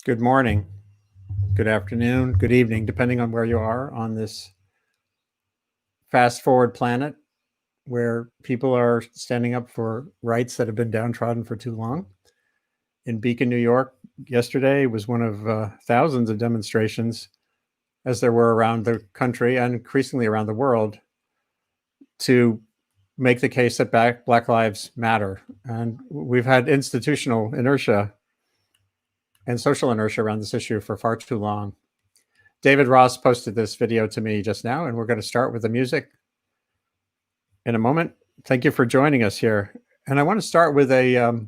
Good morning, good afternoon, good evening, depending on where you are on this fast forward planet where people are standing up for rights that have been downtrodden for too long. In Beacon, New York, yesterday was one of thousands of demonstrations, as there were around the country and increasingly around the world, to make the case that Black Lives Matter. And we've had institutional inertia and social inertia around this issue for far too long. David Ross posted this video to me just now, and we're going to start with the music in a moment. Thank you for joining us here. And I want to start with a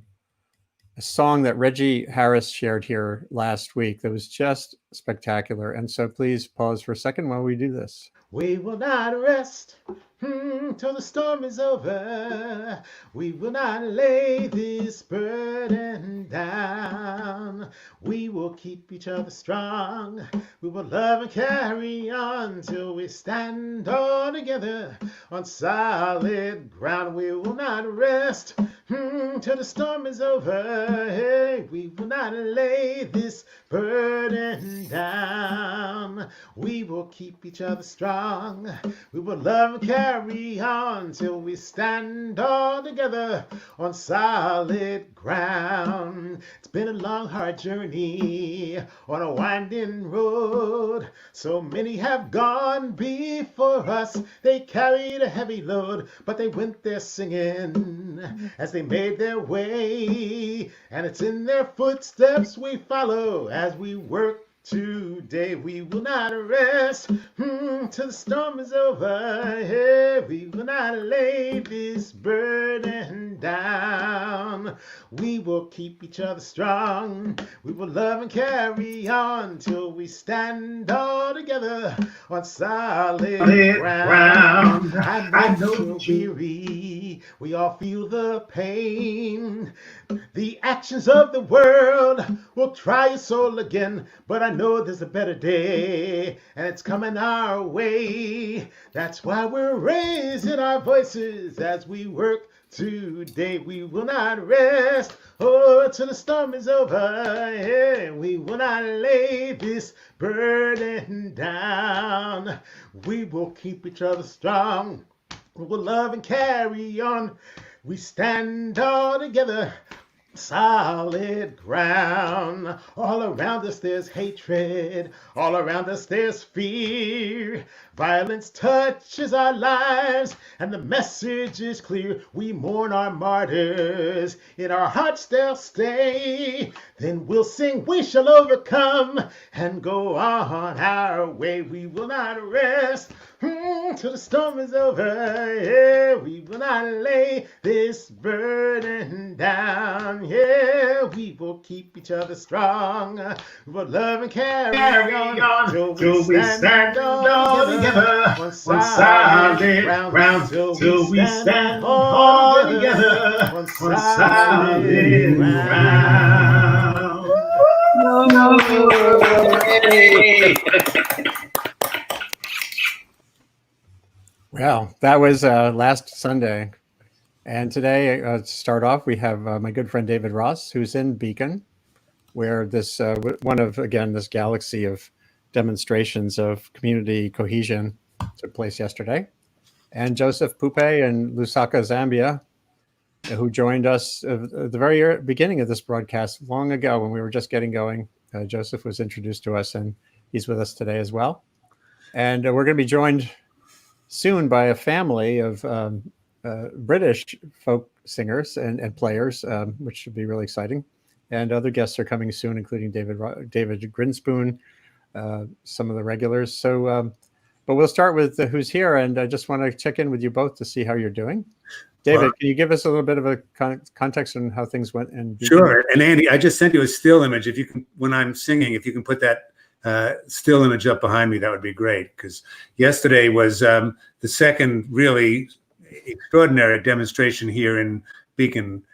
song that Reggie Harris shared here last week that was just spectacular. And so please pause for a second while we do this. We will not rest till the storm is over. We will not lay this burden down. We will keep each other strong. We will love and carry on till we stand all together on solid ground. We will not rest till the storm is over. Hey, we will not lay this burden down. We will keep each other strong. We will love and carry on till we stand all together on solid ground. It's been a long, hard journey on a winding road. So many have gone before us. They carried a heavy load, but they went there singing as they made their way. And it's in their footsteps we follow as we work today. We will not rest till the storm is over. Hey, we will not lay this burden down. We will keep each other strong. We will love and carry on till we stand all together on solid ground. I know you're weary. We all feel the pain. The actions of the world will try your soul again, but I know there's a better day, and it's coming our way. That's why we're raising our voices as we work today. We will not rest, till the storm is over. Yeah, we will not lay this burden down. We will keep each other strong. We will love and carry on. We stand all together, solid ground. All around us there's hatred. All around us there's fear. Violence touches our lives, and the message is clear. We mourn our martyrs. In our hearts they'll stay. Then we'll sing, we shall overcome, and go on our way. We will not rest till the storm is over. Yeah, we will not lay this burden down. Yeah, we will keep each other strong. We will love and carry on till we stand all together on solid ground. Till we stand all together on solid ground. Well, that was last Sunday. And today, to start off, we have my good friend David Ross, who's in Beacon, where this one of, again, this galaxy of demonstrations of community cohesion took place yesterday. And Joseph Pupe in Lusaka, Zambia, who joined us at the very beginning of this broadcast long ago when we were just getting going. Joseph was introduced to us, and he's with us today as well. And we're going to be joined soon by a family of British folk singers and players, which should be really exciting. And other guests are coming soon, including David Grinspoon, some of the regulars. So, but we'll start with who's here, and I just want to check in with you both to see how you're doing. David, can you give us a little bit of a context on how things went? Sure. And Andy, I just sent you a still image. If you can, when I'm singing, if you can put that still image up behind me, that would be great. Because yesterday was the second really extraordinary demonstration here in Beacon,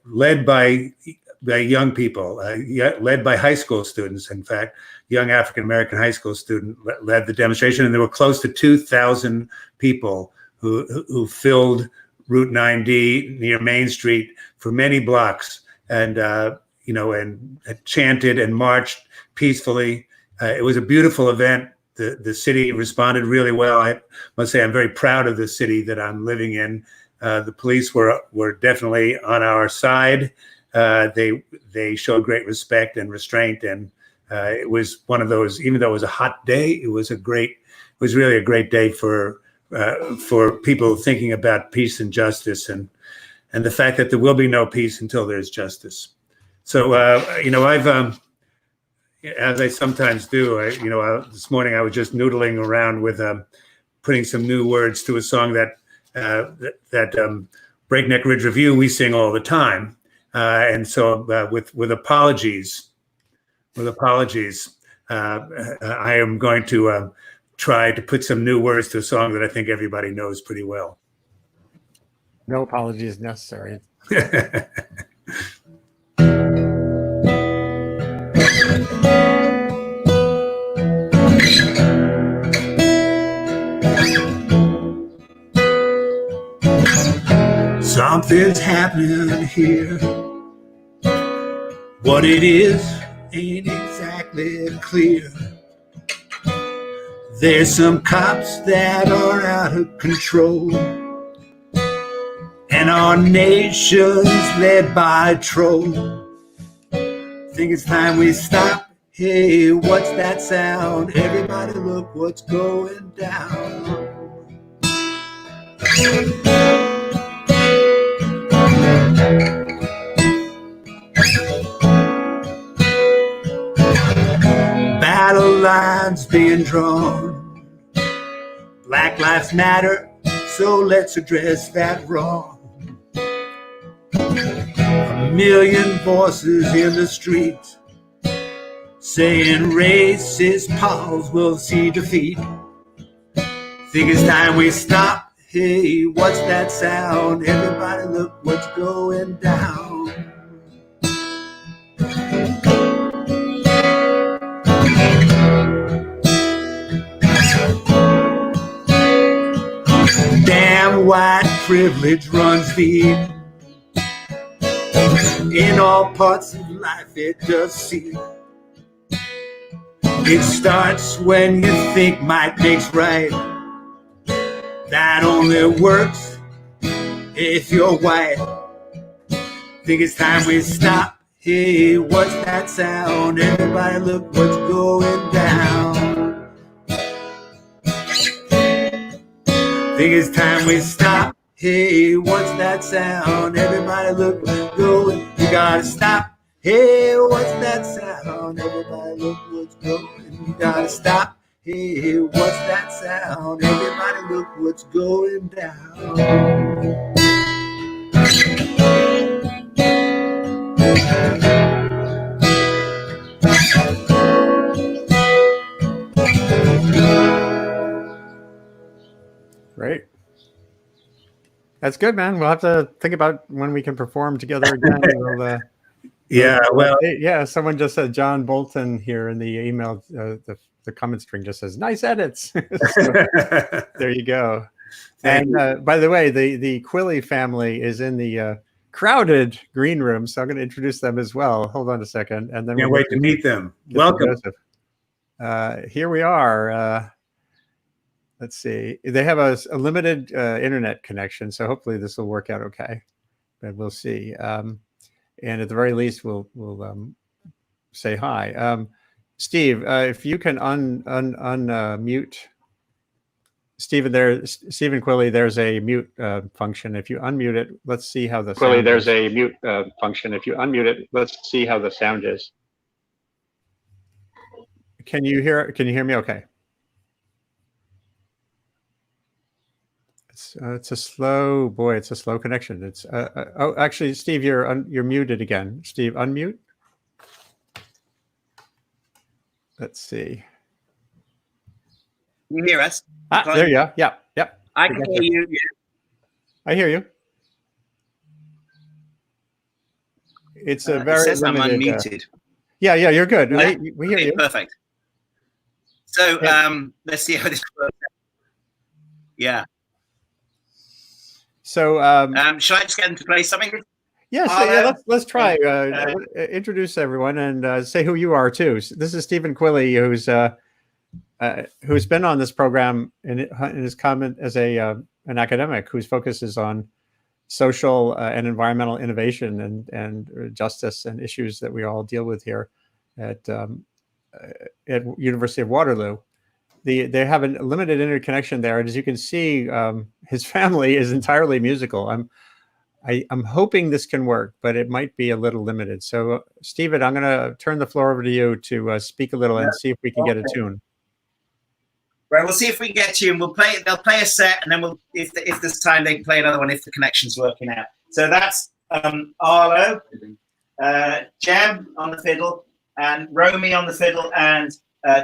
led by young people, led by high school students. In fact, young African-American high school student led the demonstration, and there were close to 2,000 people who filled Route 9D near Main Street for many blocks. And and chanted and marched peacefully. It was a beautiful event. The city responded really well. I must say I'm very proud of the city that I'm living in. The police were definitely on our side. They showed great respect and restraint, and it was one of those. Even though it was a hot day, it was really a great day for people thinking about peace and justice, and the fact that there will be no peace until there's justice. So I've as I sometimes do, this morning I was just noodling around with putting some new words to a song that Breakneck Ridge Review we sing all the time, and so with apologies, I am going to try to put some new words to a song that I think everybody knows pretty well. No apologies necessary. Something's happening here. What it is ain't exactly clear. There's some cops that are out of control, and our nation's led by a troll. Think it's time we stop. Hey, what's that sound? Everybody look what's going down. Battle lines being drawn. Black lives matter, so let's address that wrong. A million voices in the streets saying racist paws will see defeat. Think it's time we stop. Hey, what's that sound? Everybody look what's going down. Damn white privilege runs deep. In all parts of life it does seem. It starts when you think might makes right. That only works if you're white. Think it's time we stop. Hey, what's that sound? Everybody look what's going down. Think it's time we stop. Hey, what's that sound? Everybody look what's going. You gotta stop. Hey, what's that sound? Everybody look what's going. You gotta stop. Hey, what's that sound? Everybody look what's going down. Great. That's good, man. We'll have to think about when we can perform together again. Yeah, someone just said John Bolton here in the email. The comment string just says nice edits. So, there you go. And by the way, the Quilly family is in the crowded green room, so I'm going to introduce them as well. Hold on a second, and then can't wait to meet them. Welcome. Here we are. Let's see. They have a limited internet connection, so hopefully this will work out okay. But we'll see. And at the very least, we'll say hi. Steve, if you can unmute Stephen Quilly, there's a mute function. If you unmute it, let's see how the Quilly, sound there's is. a mute function. If you unmute it, let's see how the sound is. Can you hear me okay? It's a slow connection. It's oh, actually, Steve, you're muted again. Steve, unmute. Let's see. Can you hear us? There you are. Yeah. I can hear you. Yeah. I hear you. It's a very it says limited, I'm unmuted. Yeah, you're good. We hear okay, you. Perfect. So let's see how this works. Yeah. So shall I just get them to play something? Yes, yeah, Hello. let's try. Introduce everyone and say who you are too. This is Stephen Quilly, who's been on this program in his comment as an academic whose focus is on social and environmental innovation and justice and issues that we all deal with here at University of Waterloo. They have a limited interconnection there, and as you can see, his family is entirely musical. I'm hoping this can work, but it might be a little limited. So, Stephen, I'm going to turn the floor over to you to speak a little and see if we can get a tune. Right, we'll see if we can get a tune. We'll play. They'll play a set, and then we'll, if there's time, they can play another one if the connection's working out. So that's Arlo, Jem on the fiddle, and Romy on the fiddle, and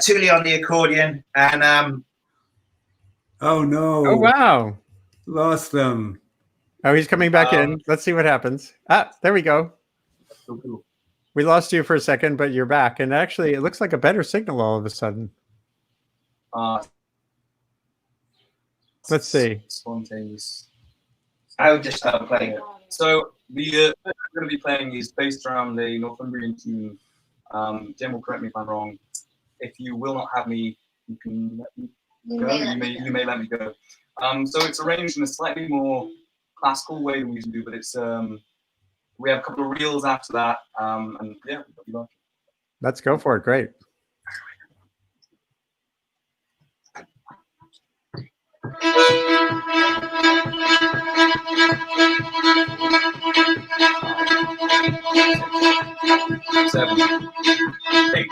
Tuli on the accordion, and Oh no! Oh wow! Lost them. Oh, he's coming back in. Let's see what happens. There we go. We lost you for a second, but you're back. And actually, it looks like a better signal all of a sudden. Let's see. Spontaneous. I would just start playing it. So the I'm going to be playing is based around the Northumbrian tune. Jem will correct me if I'm wrong. If you will not have me, you can let me go. You may let me go. So it's arranged in a slightly more classical way than we usually do, but it's we have a couple of reels after that, and yeah, Let's go for it. Great. Seven, 8.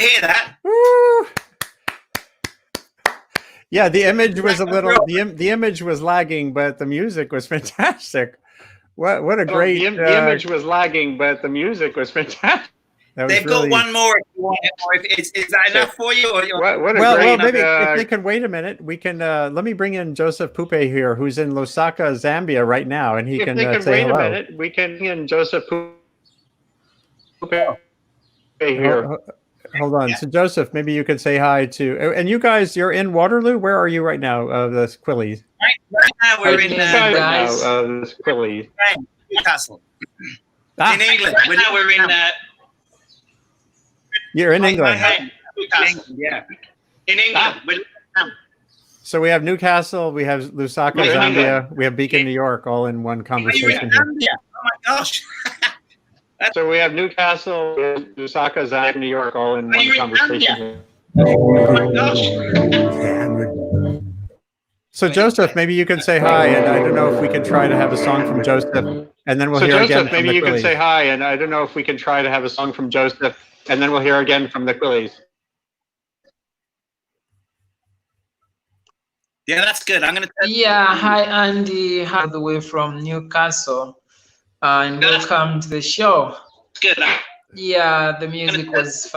you hear that? Woo! Yeah, the image was a little. The image was lagging, but the music was fantastic. What a great. The image was lagging, but the music was fantastic. They've got one more if you want it. Or is that enough for you? Or well, maybe if they can wait a minute, we can. Let me bring in Joseph Pupe here, who's in Lusaka, Zambia, right now, and he can say hello. Wait a minute, we can bring in Joseph Pupe here. Hold on. So Joseph, maybe you could say hi to. And you guys, you're in Waterloo. Where are you right now? The Quillies. Right now we're in Quillies. Newcastle. In England. Right now we're in. You're in England. Yeah. In England. So we have Newcastle, we have Lusaka, Zambia, we have Beacon, New York, all in one conversation. Oh my gosh. So we have Newcastle, Lusaka, Zambia, New York, all in one conversation. Oh my gosh. So Joseph, maybe you can say hi, and I don't know if we can try to have a song from Joseph, and then we'll hear again from maybe the you Quillies. can say hi, and I don't know if we can try to have a song from Joseph, and then we'll hear again from the Quillies. Yeah, that's good. I'm gonna. Yeah, hi Andy, all the way from Newcastle, and welcome to the show. Good. Yeah, the music was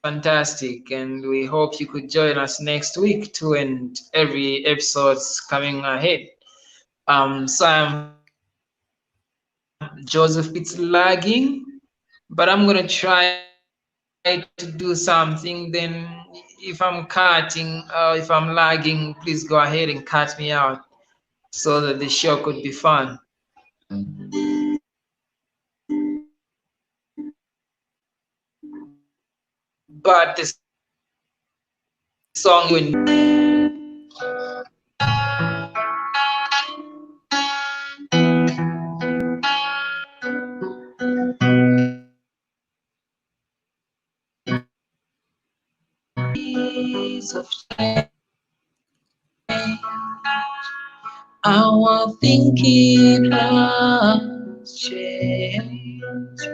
fantastic, and we hope you could join us next week too, and every episode's coming ahead. So I'm Joseph. It's lagging, but I'm gonna try to do something. Then if I'm cutting, if I'm lagging, please go ahead and cut me out so that the show could be fun. But the song of change. Our thinking has changed.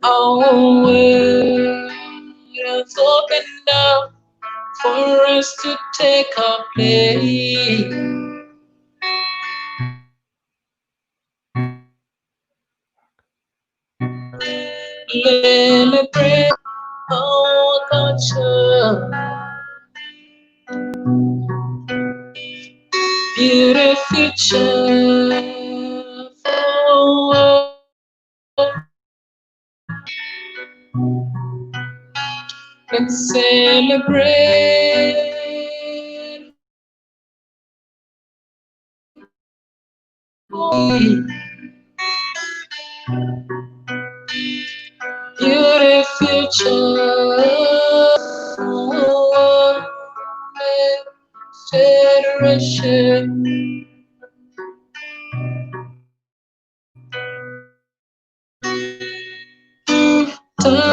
Our world has opened up for us to take our place. Celebrate our culture. Beautiful future forward. Let's celebrate. Beautiful future forward. Generation. Time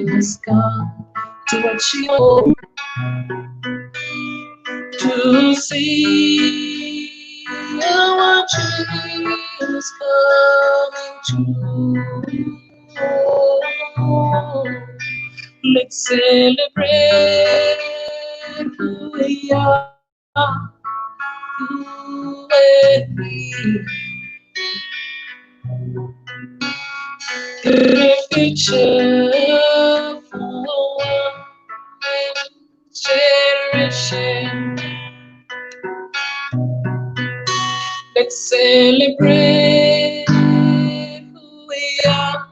has come to achieve, to see our dreams coming true. Let's celebrate who we are, you and me. The future for one generation. Let's celebrate who we are,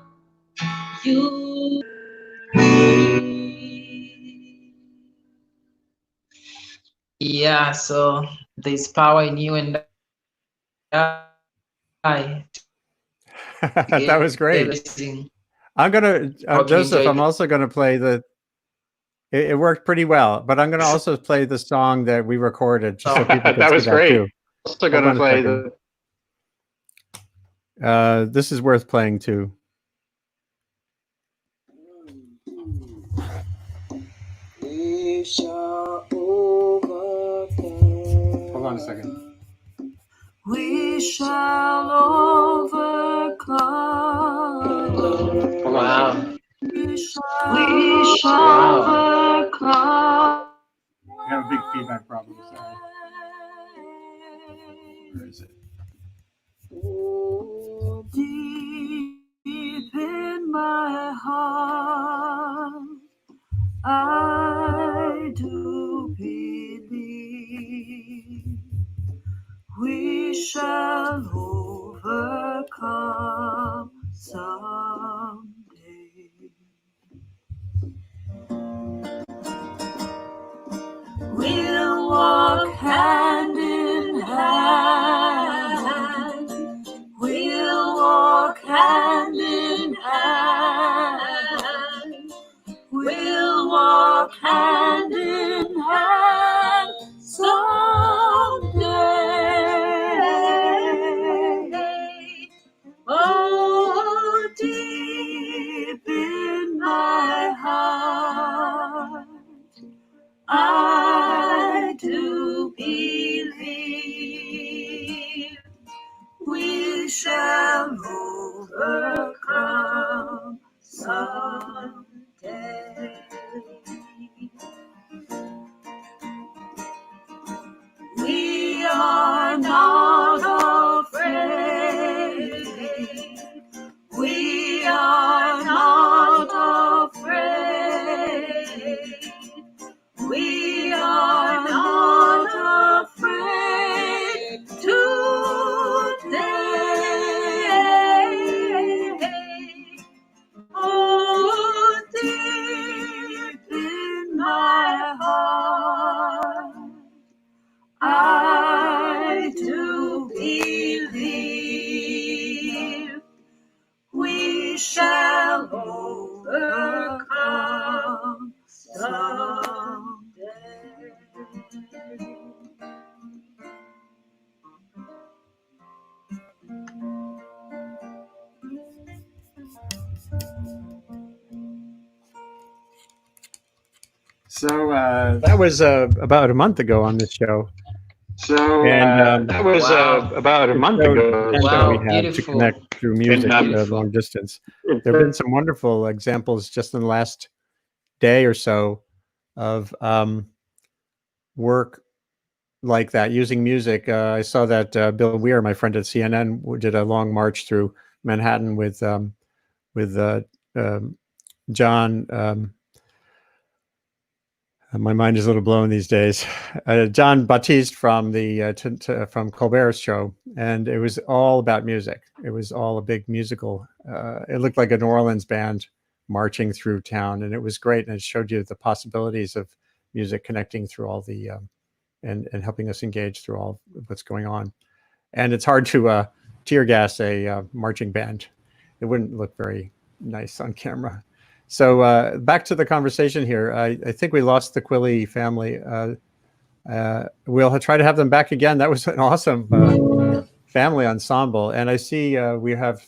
you. Yeah, so there's power in you and I. That was great. I'm gonna Joseph. I'm also gonna play the. It worked pretty well, but I'm gonna also play the song that we recorded. Just so people that was great. Too. Also gonna play the. This is worth playing too. We shall overcome. Hold on a second. We shall overcome. we shall overcome. We have a big feedback problem. Sorry. Where is it? Oh, deep in my heart, I do believe we shall overcome someday. We'll walk hand in hand. We'll walk hand in hand. We'll walk hand in hand someday. Oh, deep in my heart, I do believe we shall overcome someday. We are not afraid. We are not afraid. We are not afraid today. Oh, deep in my heart, I do believe we shall overcome someday. So that was about a month ago on this show. So And that was Wow. about a month showed ago. the potential Wow, we have to beautiful. connect through music Beautiful. long distance. There have been some wonderful examples just in the last day or so of work like that using music. I saw that Bill Weir, my friend at CNN, did a long march through Manhattan with John. My mind is a little blown these days. John Baptiste from the from Colbert's show, and it was all about music. It was all a big musical. It looked like a New Orleans band marching through town, and it was great. And it showed you the possibilities of music connecting through all the and helping us engage through all of what's going on. And it's hard to tear gas a marching band. It wouldn't look very nice on camera. So back to the conversation here. I think we lost the Quilly family. We'll try to have them back again. That was an awesome family ensemble. And I see we have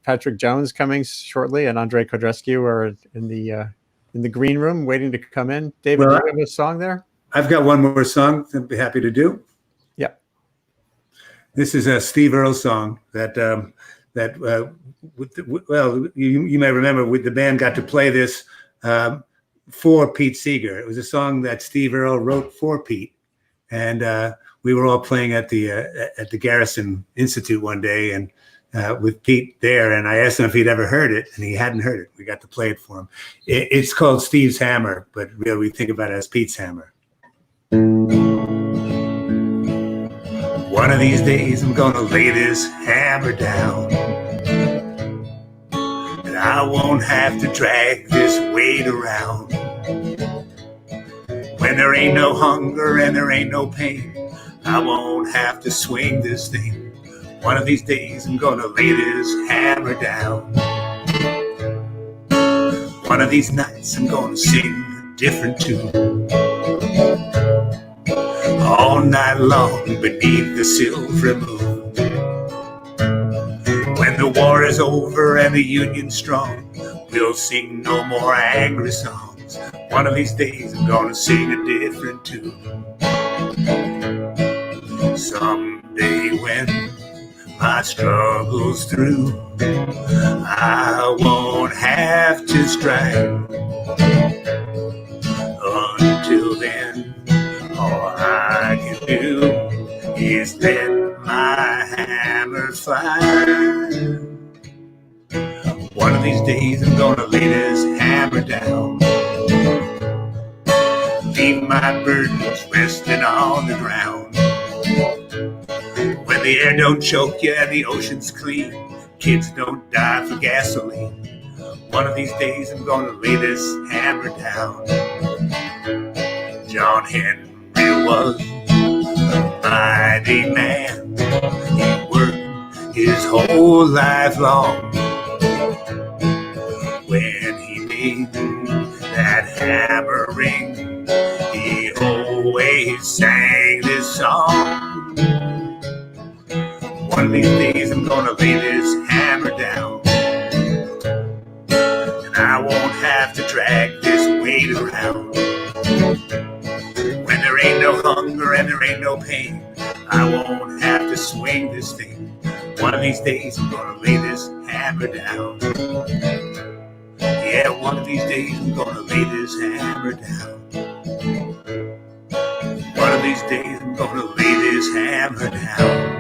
Patrick Jones coming shortly, and Andre Kodrescu are in the green room waiting to come in. David, Well, do you have a song there? I've got one more song I'd be happy to do. Yeah. This is a Steve Earle song that well, you may remember the band got to play this for Pete Seeger. It was a song that Steve Earle wrote for Pete, and we were all playing at the Garrison Institute one day, and with Pete there, and I asked him if he'd ever heard it, and he hadn't heard it. We got to play it for him. It's called Steve's Hammer, but really we think about it as Pete's Hammer. One of these days I'm gonna lay this hammer down, and I won't have to drag this weight around. When there ain't no hunger and there ain't no pain, I won't have to swing this thing. One of these days I'm gonna lay this hammer down. One of these nights I'm gonna sing a different tune, all night long beneath the silvery moon. When the war is over and the union's strong, we'll sing no more angry songs. One of these days I'm gonna sing a different tune. Someday when my struggles through. I won't have to strive. Until then, all I can do is let my hammer fly. One of these days I'm gonna lay this hammer down. Leave my burdens resting on the ground. When the air don't choke you and the ocean's clean, kids don't die for gasoline. One of these days I'm gonna lay this hammer down. John Henry was a mighty man. He worked his whole life long. When he made that hammer ring, he always sang this song. One of these days I'm gonna lay this hammer down, and I won't have to drag this weight around. When there ain't no hunger and there ain't no pain, I won't have to swing this thing. One of these days I'm gonna lay this hammer down. Yeah, one of these days I'm gonna lay this hammer down. One of these days I'm gonna lay this hammer down.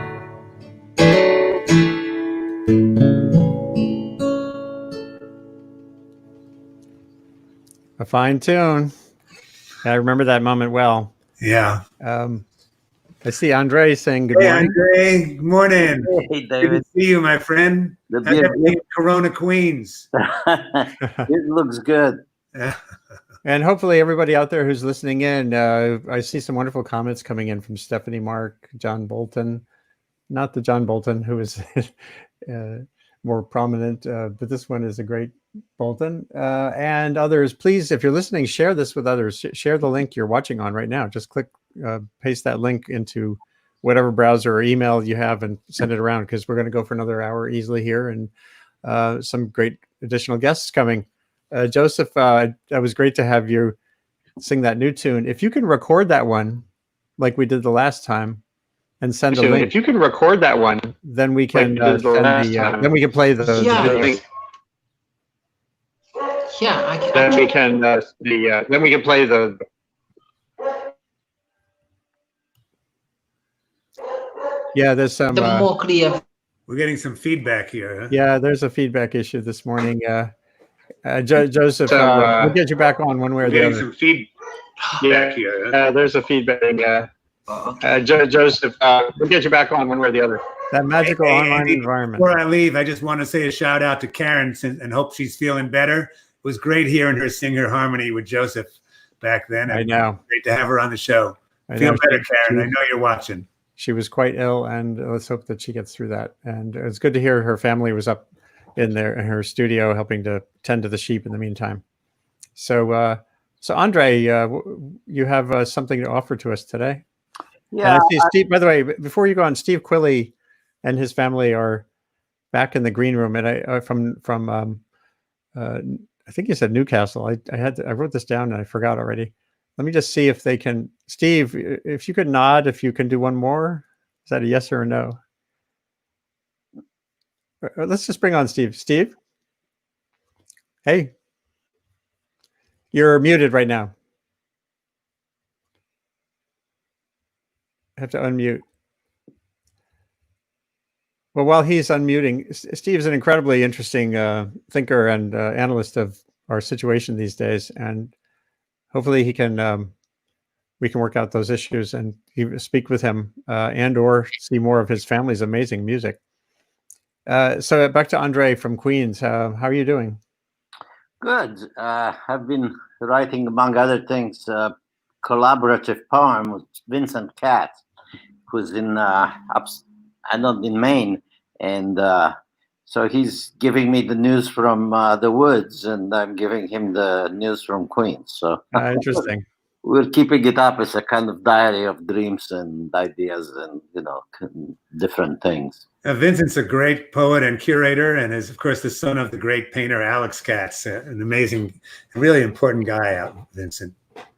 A fine tune. I remember that moment well. Yeah. I see Andre saying good Hey, morning. Andre. Good morning. Hey, Good David. to see you, my friend. The How's everything in Corona, Queens? It looks good. And hopefully everybody out there who's listening in, I see some wonderful comments coming in from Stephanie Mark, John Bolton, not the John Bolton who is more prominent, but this one is a great Bolton, and others. Please, if you're listening, share this with others. Share the link you're watching on right now. Just click, paste that link into whatever browser or email you have and send it around, because we're going to go for another hour easily here, and some great additional guests coming. Joseph, it was great to have you sing that new tune. If you can record that one like we did the last time and send a link, if you can record that one, then we can like we did the last time. then we can play the Yeah. video. Yeah, I can. then we can then we can play the. Yeah, there's some The more clear. We're getting some feedback here. Huh? yeah, there's a feedback issue this morning. Joseph, So, we'll get you back on one way or We're the getting other. some feedback here. Huh? There's a feedback. Joseph, we'll get you back on one way or the other. That magical Hey, online Andy, environment. Before I leave, I just want to say a shout out to Karen and hope she's feeling better. It was great hearing her sing her harmony with Joseph back then. I know. Great to have her on the show. I Feel know. better, Karen. I know you're watching. She was quite ill, and let's hope that she gets through that. And it's good to hear her family was up in her studio helping to tend to the sheep in the meantime. So, Andre, you have something to offer to us today. Yeah. And I see Steve, by the way, before you go on, Steve Quilley and his family are back in the green room, and I think you said Newcastle. I wrote this down and I forgot already. Let me just see if they can. Steve, if you could nod, if you can do one more. Is that a yes or a no? Let's just bring on Steve. Steve? Hey. You're muted right now. I have to unmute. Well, while he's unmuting, Steve's an incredibly interesting thinker and analyst of our situation these days, and hopefully he can we can work out those issues and speak with him and or see more of his family's amazing music. So back to Andre from Queens. How are you doing? Good. I've been writing, among other things, a collaborative poem with Vincent Katz, who's in Maine, and so he's giving me the news from the woods, and I'm giving him the news from Queens. So Interesting. We're keeping it up as a kind of diary of dreams and ideas, and different things. Vincent's a great poet and curator, and is, of course, the son of the great painter Alex Katz, an amazing, really important guy out, Vincent.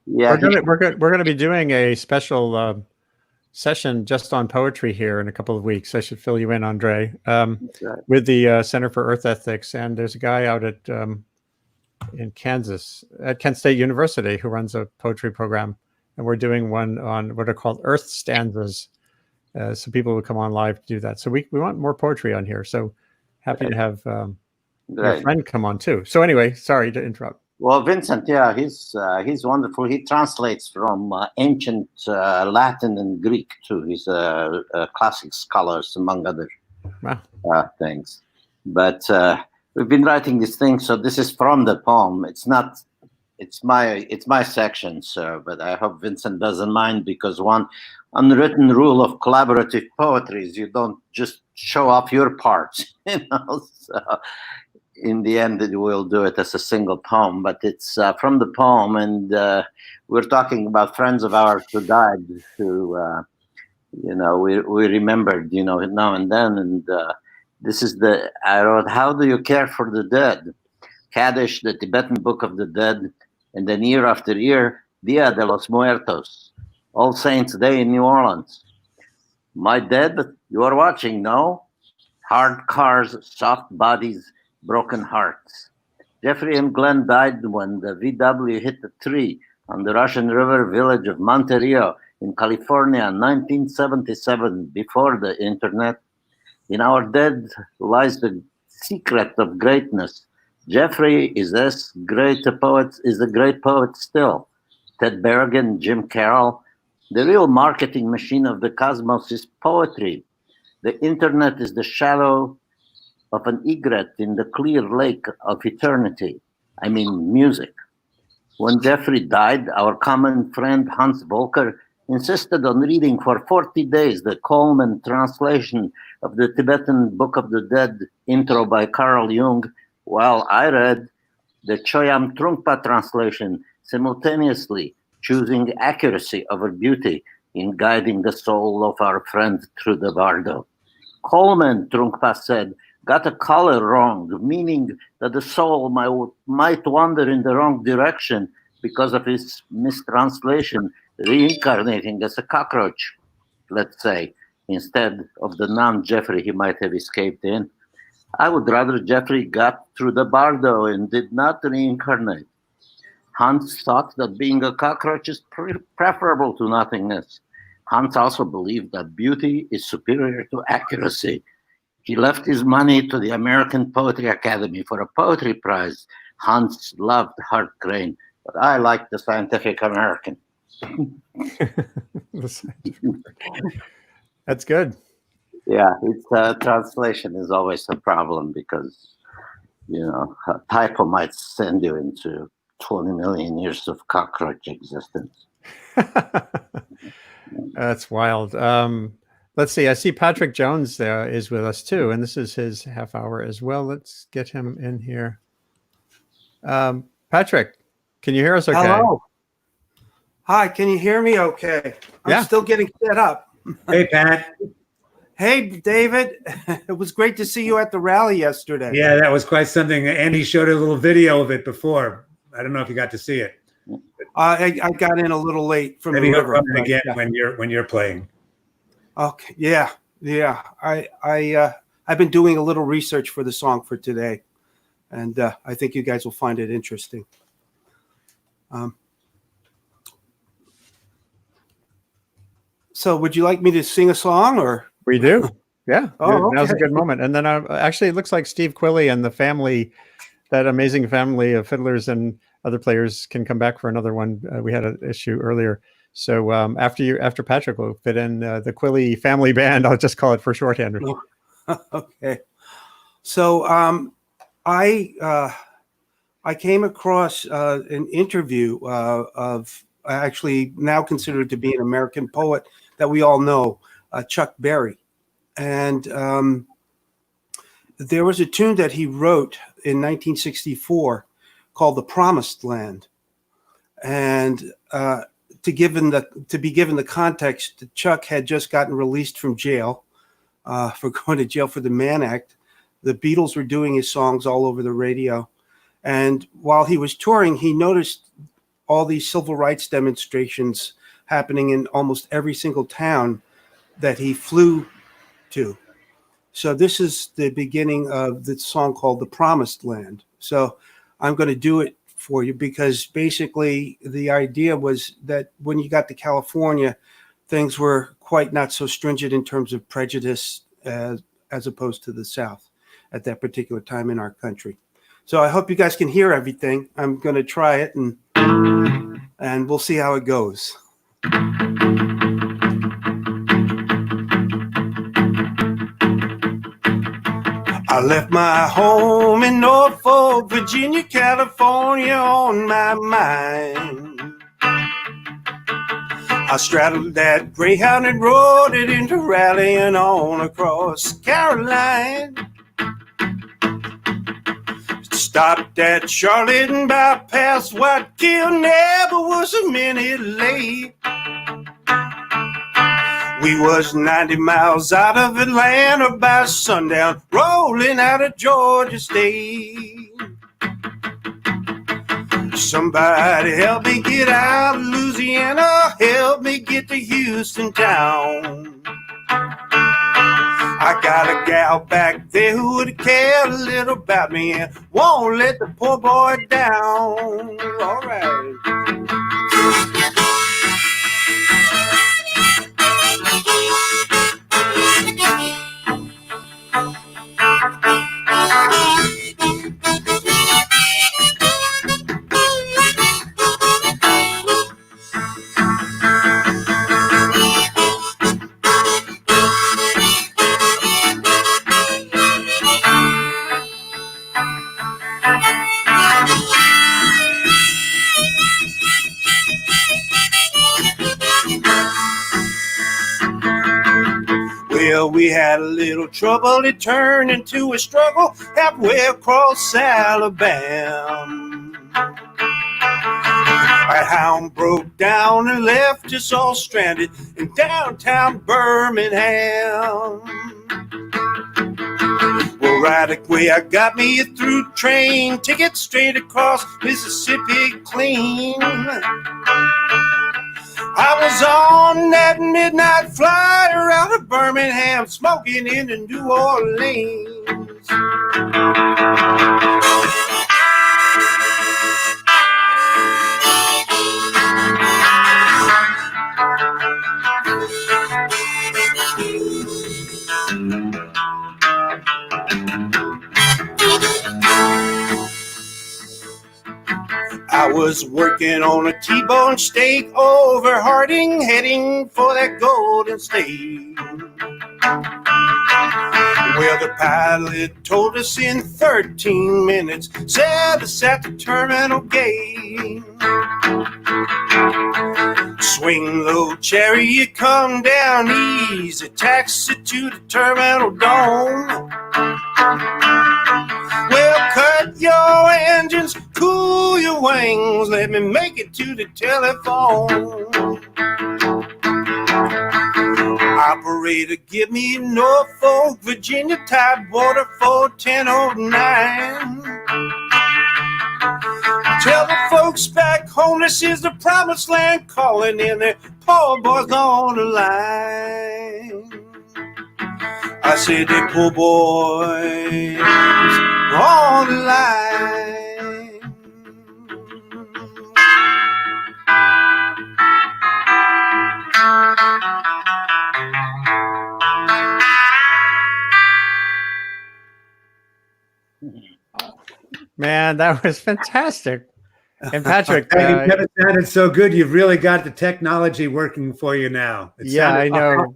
Yeah, we're going to be doing a special session just on poetry here in a couple of weeks. I should fill you in, Andre, Right. with the Center for Earth Ethics. And there's a guy out at in Kansas at Kent State University who runs a poetry program, and we're doing one on what are called Earth stanzas. So people will come on live to do that. So we want more poetry on here. So happy to have your Great. friend come on too. So anyway, sorry to interrupt. Well, Vincent, yeah, he's wonderful. He translates from ancient Latin and Greek too. He's a classic scholar, among other things. But we've been writing this thing, so this is from the poem. It's my section, sir. But I hope Vincent doesn't mind, because one unwritten rule of collaborative poetry is you don't just show off your parts, you know. So in the end, we'll do it as a single poem, but it's from the poem, and we're talking about friends of ours who died, who, you know, we remembered, you know, now and then, and this is I wrote, how do you care for the dead? Kaddish, the Tibetan Book of the Dead, and then year after year, Dia de los Muertos, All Saints Day in New Orleans. My dead, you are watching, no? Hard cars, soft bodies, broken hearts. Jeffrey and Glenn died when the VW hit a tree on the Russian River village of Monterio in California in 1977, before the internet. In our dead lies the secret of greatness. Jeffrey is as great a poet, is a great poet still. Ted Berrigan, Jim Carroll. The real marketing machine of the cosmos is poetry. The internet is the shadow of an egret in the clear lake of eternity. I mean, music. When Jeffrey died, our common friend Hans Volker insisted on reading for 40 days the Coleman translation of the Tibetan Book of the Dead intro by Carl Jung, while I read the Choyam Trungpa translation simultaneously, choosing accuracy over beauty in guiding the soul of our friend through the bardo. Coleman, Trungpa said, got a color wrong, meaning that the soul might wander in the wrong direction because of his mistranslation, reincarnating as a cockroach, let's say, instead of the non-Jeffrey he might have escaped in. I would rather Jeffrey got through the bardo and did not reincarnate. Hans thought that being a cockroach is preferable to nothingness. Hans also believed that beauty is superior to accuracy. He left his money to the American Poetry Academy for a poetry prize. Hans loved Hart Crane, but I liked the Scientific American. That's good. Yeah, it's translation is always a problem, because, you know, a typo might send you into 20 million years of cockroach existence. That's wild. Let's see. I see Patrick Jones there is with us too, and this is his half hour as well. Let's get him in here. Patrick, can you hear us okay? Hello. Hi, can you hear me okay? I'm still getting set up. Hey, Pat. Hey, David. It was great to see you at the rally yesterday. Yeah, that was quite something. Andy showed a little video of it before. I don't know if you got to see it. I got in a little late from Maybe the he'll river. run it again when you're playing. Okay. Yeah. I've been doing a little research for the song for today, and I think you guys will find it interesting. So would you like me to sing a song, or? We do. Yeah. Oh, Now's a okay. good moment. And then actually, it looks like Steve Quilley and the family, that amazing family of fiddlers and other players, can come back for another one. We had an issue earlier. So after Patrick will fit in the Quilley family band, I'll just call it for shorthand. Okay. So I came across an interview of actually now considered to be an American poet that we all know, Chuck Berry. And there was a tune that he wrote in 1964 called "The Promised Land," and to be given the context, Chuck had just gotten released from jail for going to jail for the Mann Act. The Beatles were doing his songs all over the radio, and while he was touring, he noticed all these civil rights demonstrations happening in almost every single town that he flew to. So this is the beginning of the song called The Promised Land. So I'm going to do it for you because basically the idea was that when you got to California, things were quite not so stringent in terms of prejudice as opposed to the South at that particular time in our country. So I hope you guys can hear everything. I'm going to try it and we'll see how it goes. I left my home in Norfolk, Virginia, California on my mind. I straddled that Greyhound and rode it into Raleigh on across Caroline. Stopped at Charlotte and bypassed Whitekill, never was a minute late. We was 90 miles out of Atlanta by sundown, rolling out of Georgia State. Somebody help me get out of Louisiana, help me get to Houston town. I got a gal back there who would care a little about me and won't let the poor boy down. All right. Well, we had a little trouble, it turned into a struggle halfway across Alabama. Our hound broke down and left us all stranded in downtown Birmingham. Well, right away I got me a through train ticket straight across Mississippi clean. I was on that midnight flight around to Birmingham, smoking into New Orleans. I was working on a T-bone steak over Harding, heading for that Golden State. Well, the pilot told us in 13 minutes, set us at the terminal gate. Swing low, chariot, come down easy, taxi to the terminal dome. Well, cut your engines, cool your wings, let me make it to the telephone. Operator, give me Norfolk, Virginia, Tidewater 41009. Tell the folks back home this is the promised land, calling in their poor boys on the line. I said the poor boys on the line. Man, that was fantastic. And Patrick, You've never sounded so good. You've really got the technology working for you now. Yeah, I know.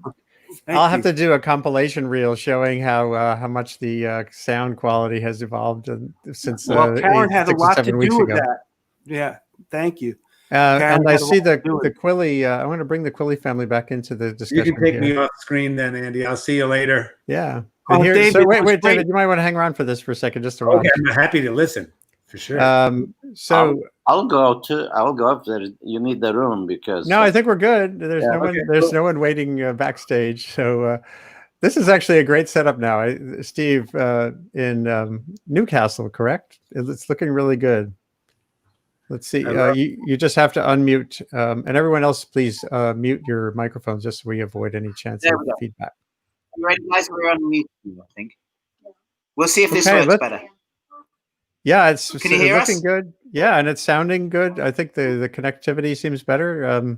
I'll have you. to do a compilation reel showing how much the sound quality has evolved since Well, Karen had a 6 or lot to 7 weeks do with ago. that. Yeah, thank you. And I had a see lot to do with the Quilly. I want to bring the Quilly family back into the You discussion. can take here. me off screen then, Andy. I'll see you later. Yeah. Oh, And here, David, so it was wait, great. David, you might want to hang around for this for a second, just to watch. Okay, I'm happy to listen for sure. So I'll go too. I'll go up there. You need the room because no, I think we're good. There's Yeah. no one. Okay, There's cool. no one waiting backstage. So this is actually a great setup now. Steve in Newcastle, correct? It's looking really good. Let's see. Hello. You just have to unmute, and everyone else, please mute your microphones just so we avoid any chance There of we go. feedback. You ready, guys? We're on mute, I think. We'll see if this Okay, works better. Yeah, it's Can you hear looking us? good. Yeah, and it's sounding good. I think the connectivity seems better.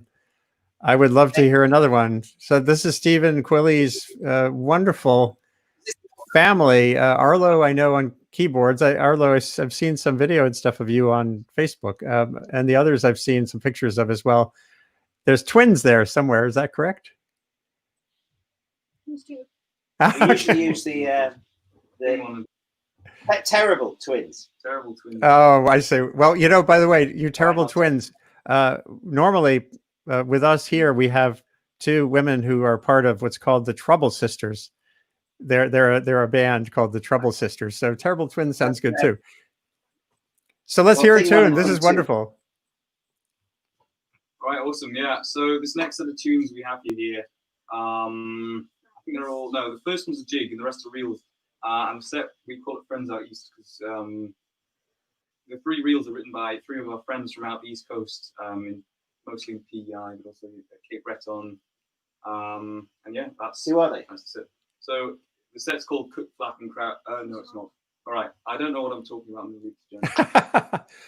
I would love to hear another one. So this is Stephen Quilly's wonderful family. Arlo, I know on keyboards. Arlo, I've seen some video and stuff of you on Facebook, and the others I've seen some pictures of as well. There's twins there somewhere. Is that correct? We usually use the terrible twins. Terrible twins. Oh, I say. Well, by the way, you terrible twins. Normally, with us here, we have two women who are part of what's called the Trouble Sisters. They're a band called the Trouble Sisters. So terrible twins sounds good too. So let's hear a tune. This is wonderful. Right, awesome. Yeah. So this next set of tunes we have here, I think they're all the first one's a jig and the rest are reels. And the set we call it Friends Out East because the three reels are written by three of our friends from out the East Coast, mostly in PEI, but also Cape Breton. And yeah, who are they? That's it. So the set's called Cook, Flap, and Kraut. No, it's not. All right, I don't know what I'm talking about. I'm gonna leave it to Jen.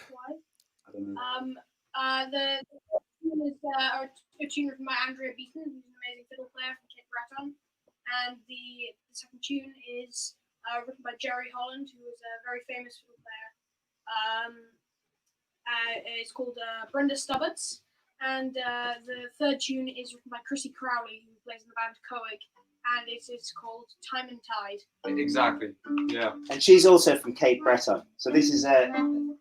Why? I don't know. The tune is a tune written by Andrea Beaton, who's an amazing fiddle player from Cape Breton, and the second tune is written by Jerry Holland, who is a very famous fiddle player. It's called Brenda Stubbards, and the third tune is written by Chrissy Crowley, who plays in the band Coig, and it is called Time and Tide. Exactly. Yeah. And she's also from Cape Breton, so this is a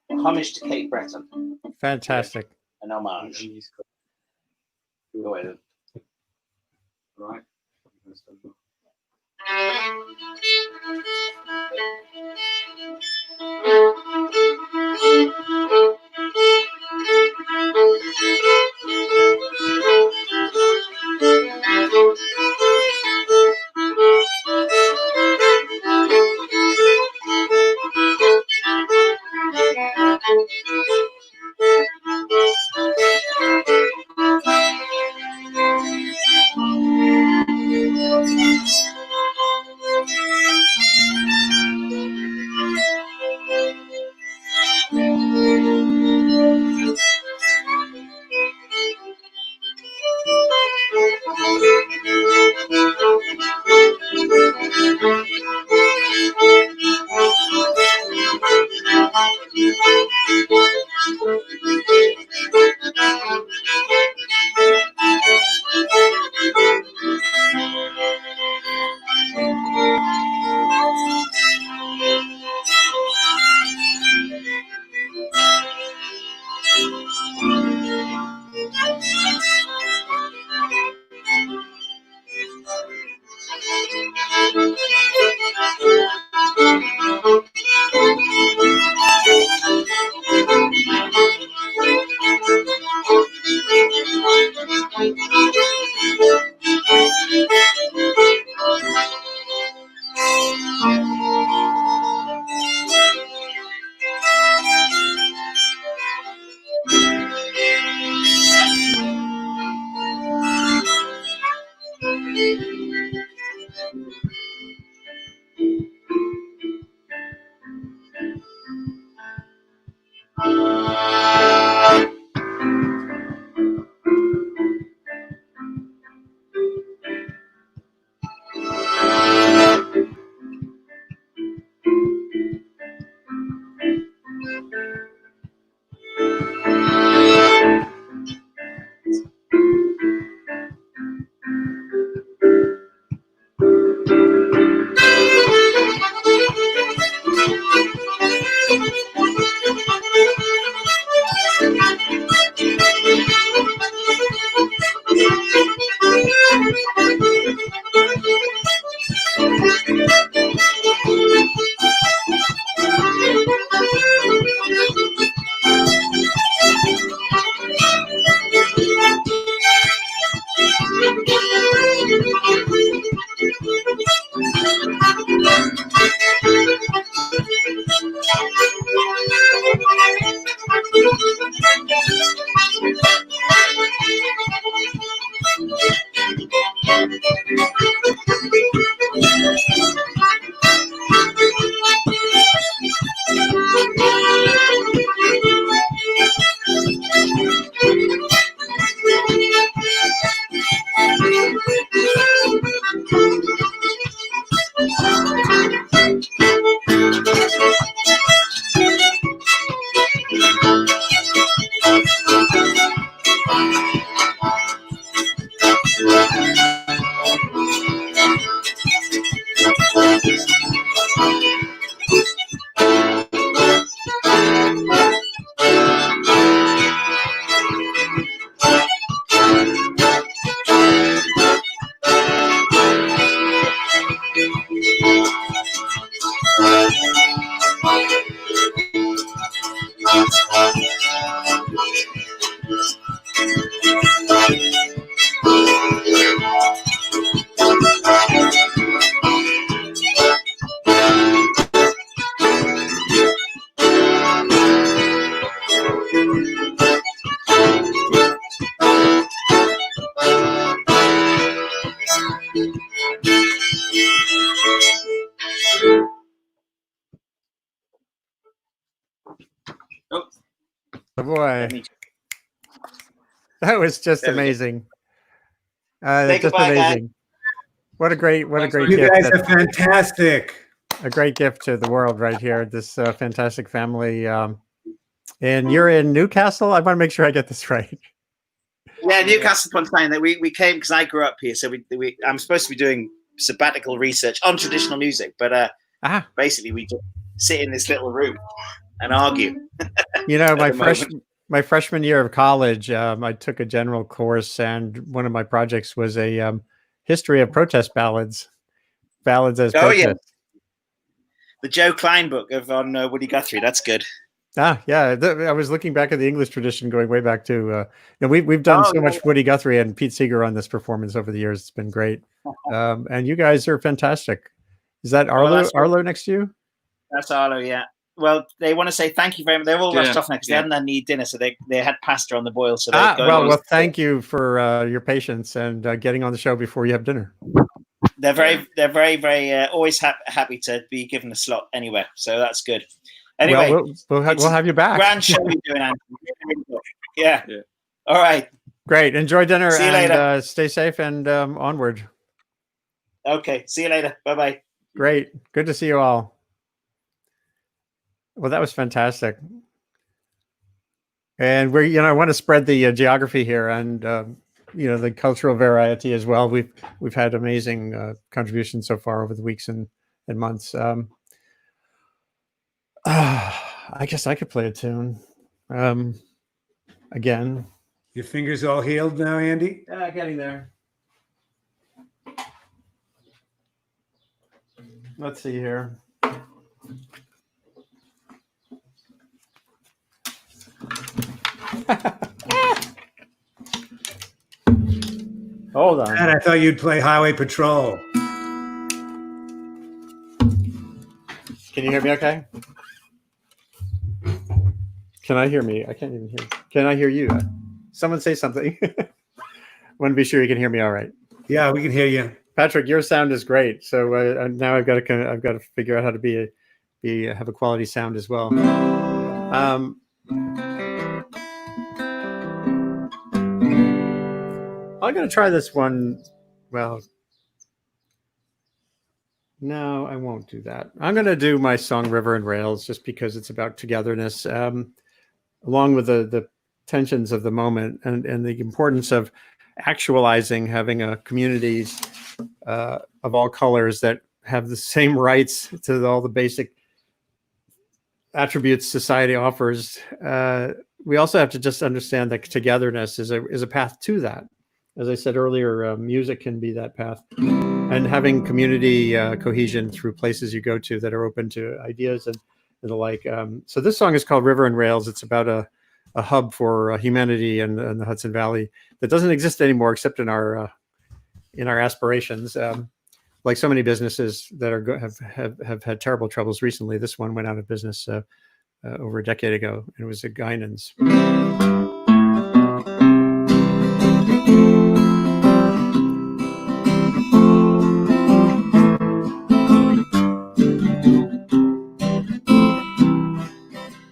homage to Cape Breton. Fantastic. An homage. Go ahead. All right. boy. Let me That was just There we go. amazing. Say Just goodbye, guys. amazing. What a great Thanks, You gift. guys are fantastic. A great gift to the world right here. This fantastic family. And you're in Newcastle. I want to make sure I get this right. Yeah, Newcastle upon Tyne. That we came because I grew up here, so I'm supposed to be doing sabbatical research on traditional music, but basically we just sit in this little room and argue. You know, at the my freshman year of college, I took a general course, and one of my projects was a history of protest ballads as Oh protest. yeah, the Joe Klein book on Woody Guthrie. That's good. Yeah. I was looking back at the English tradition, going way back to. We've done so much Woody Guthrie and Pete Seeger on this performance over the years. It's been great, and you guys are fantastic. Is that Arlo next to you? That's Arlo, yeah. Well, they want to say thank you very much. They're all rushed off now because they hadn't had any dinner, so they had pasta on the boil. So well, thank you for your patience and getting on the show before you have dinner. They're very always happy to be given a slot anywhere. So that's good. Anyway, we'll have you back. Grand show you're doing, Andy. Yeah. All right. Great. Enjoy dinner. See you later. Stay safe and onward. Okay. See you later. Bye-bye. Great. Good to see you all. Well, that was fantastic. And I want to spread the geography here and, the cultural variety as well. We've had amazing contributions so far over the weeks and months. I guess I could play a tune. Again. Your fingers all healed now, Andy? Getting there. Let's see here. Hold on. And I thought you'd play Highway Patrol. Can you hear me okay? Can I hear me? I can't even hear. Can I hear you? Someone say something. Want to be sure you can hear me all right. Yeah, we can hear you. Patrick, your sound is great. So now I've got to figure out how to have a quality sound as well. I'm going to try this one. Well, no, I won't do that. I'm going to do my song River and Rails just because it's about togetherness, along with the tensions of the moment and the importance of actualizing having a communities of all colors that have the same rights to all the basic attributes society offers. We also have to just understand that togetherness is a path to that. As I said earlier, music can be that path, and having community cohesion through places you go to that are open to ideas and the like. So this song is called River and Rails. It's about a hub for humanity in the Hudson Valley that doesn't exist anymore, except in our aspirations. Like so many businesses that have had terrible troubles recently, this one went out of business over a decade ago. It was a Guinan's.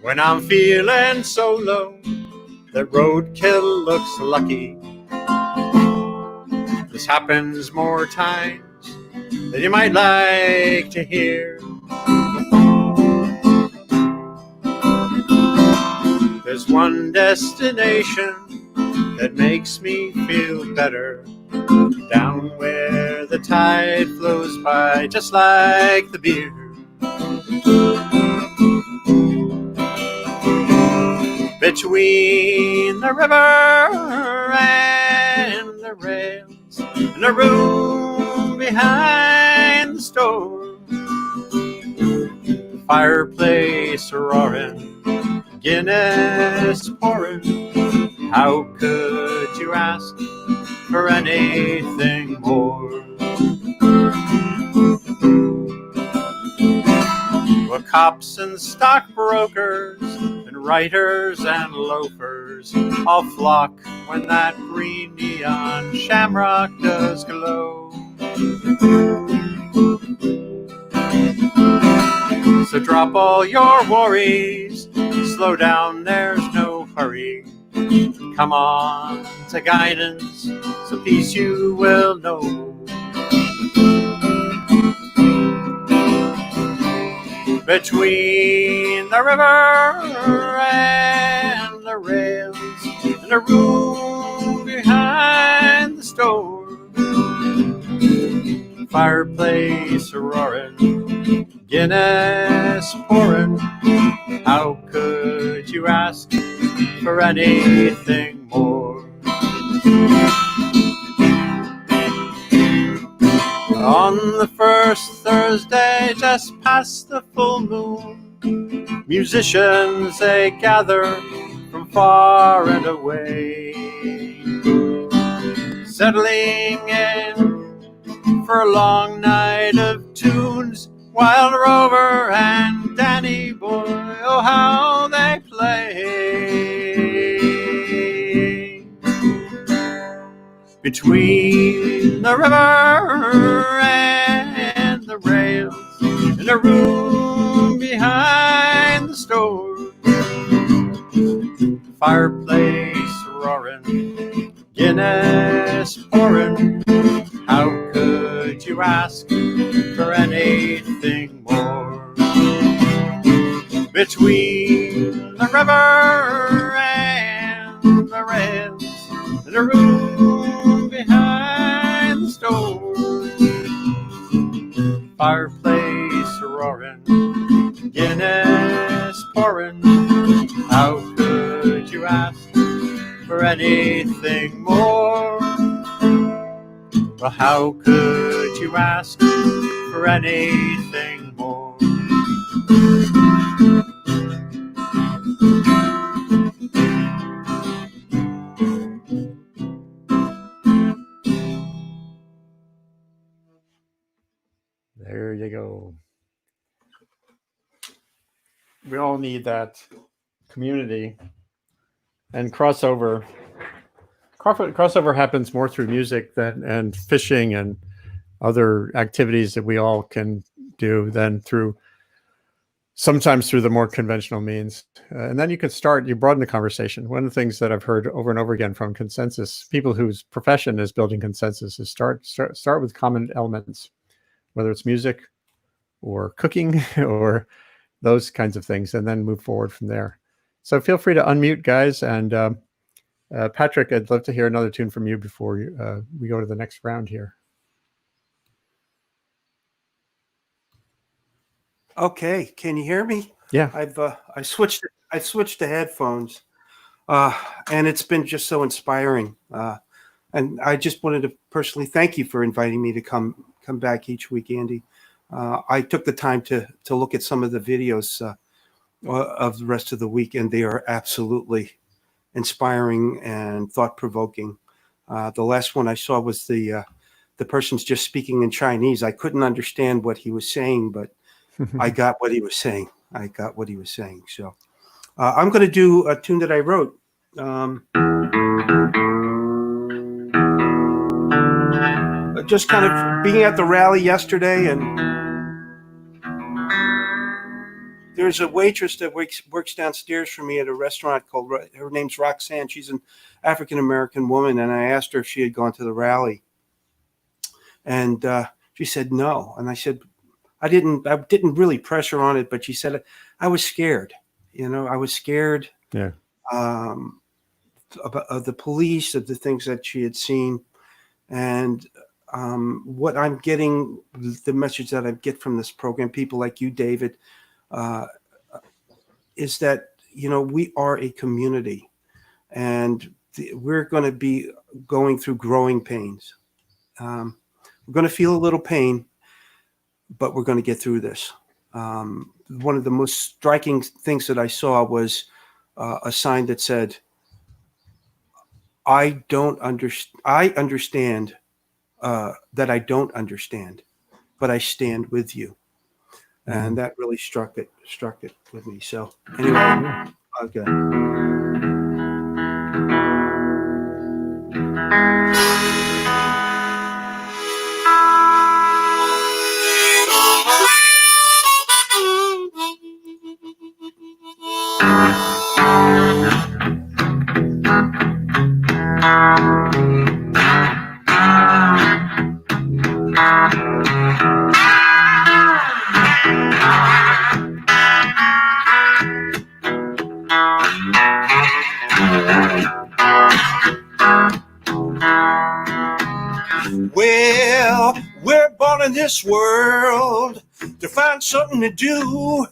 When I'm feeling so low, that roadkill looks lucky. This happens more times than you might like to hear. There's one destination that makes me feel better, down where the tide flows by just like the beer. Between the river and the rails, in the room behind the store, fireplace roaring, Guinness pouring. How could you ask for anything more? Well, cops and stockbrokers and writers and loafers all flock when that green neon shamrock does glow. So drop all your worries, slow down, there's no hurry. Come on to guidance, so peace you will know. Between the river and the rails, in a room behind the store, fireplace roaring, Guinness pouring. How could you ask for anything more? On the first Thursday, just past the full moon, musicians they gather from far and away, settling in for a long night of tunes. Wild Rover and Danny Boy, oh how they play. Between the river and the rails, in a room behind the store, fireplace roaring, Guinness pouring. How could you ask for anything more? Between the river and the rails, in a room behind the store, fireplace roaring, Guinness pouring. How could you ask for anything more? Well, how could you ask for anything more? There you go. We all need that community and crossover. Crossover happens more through music and fishing and other activities that we all can do than sometimes through the more conventional means. And then you broaden the conversation. One of the things that I've heard over and over again from consensus, people whose profession is building consensus, is start with common elements, whether it's music or cooking or those kinds of things, and then move forward from there. So feel free to unmute, guys. And Patrick, I'd love to hear another tune from you before we go to the next round here. Okay, can you hear me? Yeah. I switched to headphones, and it's been just so inspiring. And I just wanted to personally thank you for inviting me to come back each week, Andy. I took the time to look at some of the videos of the rest of the week, and they are absolutely inspiring and thought-provoking. The last one I saw was the person's just speaking in Chinese. I couldn't understand what he was saying, but I got what he was saying. So I'm going to do a tune that I wrote. Just kind of being at the rally yesterday, and there's a waitress that works downstairs for me at a restaurant her name's Roxanne. She's an African-American woman, and I asked her if she had gone to the rally. And she said no. And I said, I didn't really press her on it, but she said, I was scared. I was scared. Yeah. Of the police, of the things that she had seen. And what I'm getting, the message that I get from this program, people like you, David, is that, we are a community, and we're going to be going through growing pains. We're going to feel a little pain, but we're going to get through this. One of the most striking things that I saw was a sign that said, I understand that I don't understand, but I stand with you. And that really struck it with me. So anyway, okay. Well, we're born in this world to find something to do.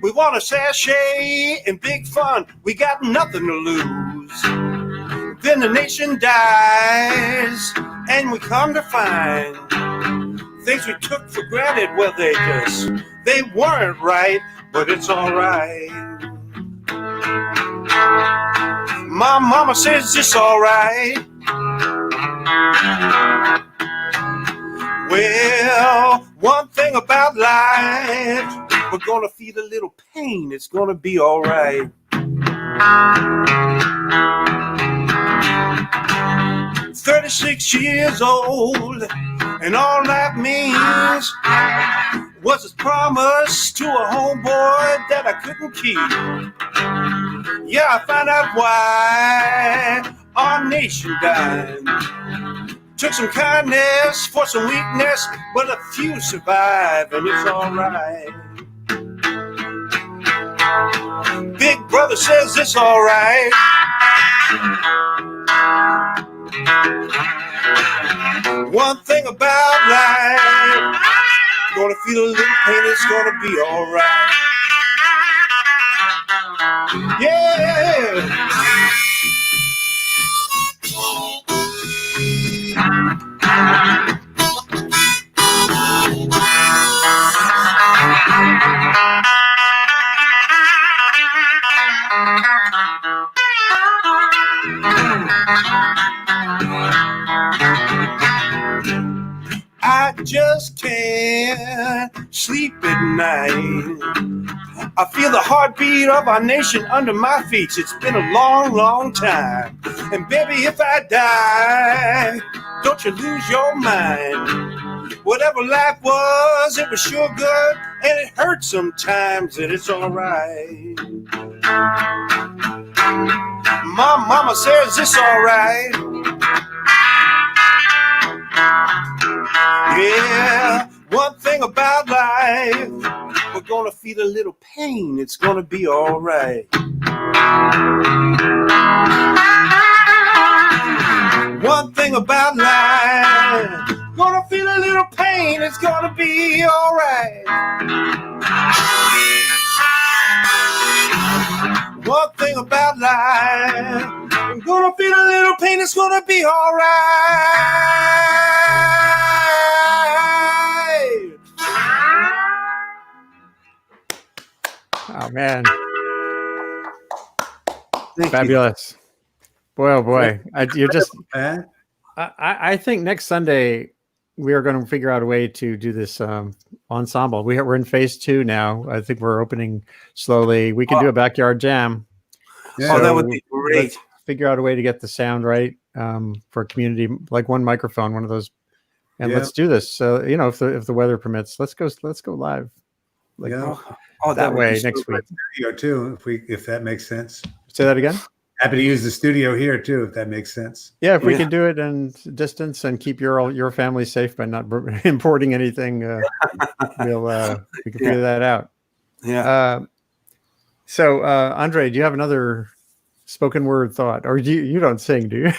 We want to sashay in big fun. We got nothing to lose. Then the nation dies, and we come to find things we took for granted. Well, they weren't right, but it's all right. My mama says it's all right. Well, one thing about life, we're gonna feel a little pain. It's gonna be all right. 36 years old, and all that means was a promise to a homeboy that I couldn't keep. Yeah, I found out why our nation died. Took some kindness for some weakness, but a few survive, and it's all right. Big brother says it's all right. One thing about life, gonna feel a little pain, it's gonna be all right. Yeah. I just can't sleep at night. I feel the heartbeat of our nation under my feet. It's been a long, long time. And baby, if I die, don't you lose your mind. Whatever life was, it was sure good, and it hurts sometimes, and it's all right. My mama says it's all right. Yeah, one thing about life, we're gonna feel a little pain. It's gonna be all right. One thing about life, gonna feel a little pain. It's gonna be all right. One thing about life, I'm gonna feel a little pain. It's gonna be all right. Oh man, Thank fabulous! Boy, oh boy, you're just. Pat? I think next Sunday we are going to figure out a way to do this ensemble. We're in phase 2 now. I think we're opening slowly. We can do a backyard jam. Yeah. Oh, that would be great. Let's figure out a way to get the sound right for a community, like one microphone, one of those, and Yeah. let's do this. So if the weather permits, let's go live. Like Yeah. that would way be so next week. Studio too, if that makes sense. Say that again. Happy to use the studio here too, if that makes sense. Yeah, if we Yeah. can do it in distance and keep your family safe by not importing anything, we can figure that out. Yeah. So, Andre, do you have another spoken word thought, or you don't sing, do you?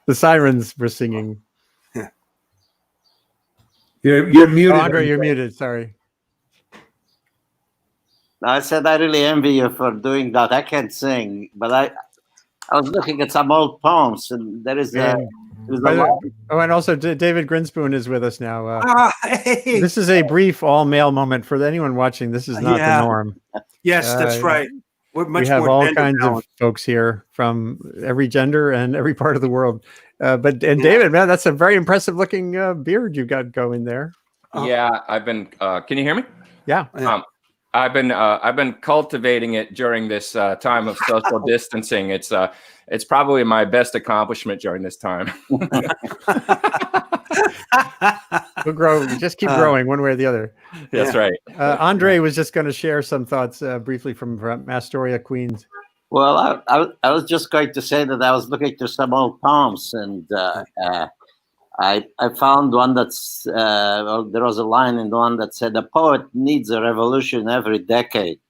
The sirens were singing. You're muted. Oh, Andre, you're muted. Sorry. I said I really envy you for doing that. I can't sing, but I was looking at some old poems, and there is a. And also David Grinspoon is with us now. Hey. This is a brief all-male moment for anyone watching. This is not the norm. Yes, that's right. We have all kinds of folks here from every gender and every part of the world. David, man, that's a very impressive looking beard you've got going there. Yeah, I've been. Can you hear me? Yeah. I've been cultivating it during this time of social distancing. It's probably my best accomplishment during this time. We'll grow. Just keep growing one way or the other. That's right. Andre was just going to share some thoughts briefly from Astoria, Queens. Well, I was just going to say that I was looking through some old poems, and I found one that's there was a line in one that said, "A poet needs a revolution every decade,"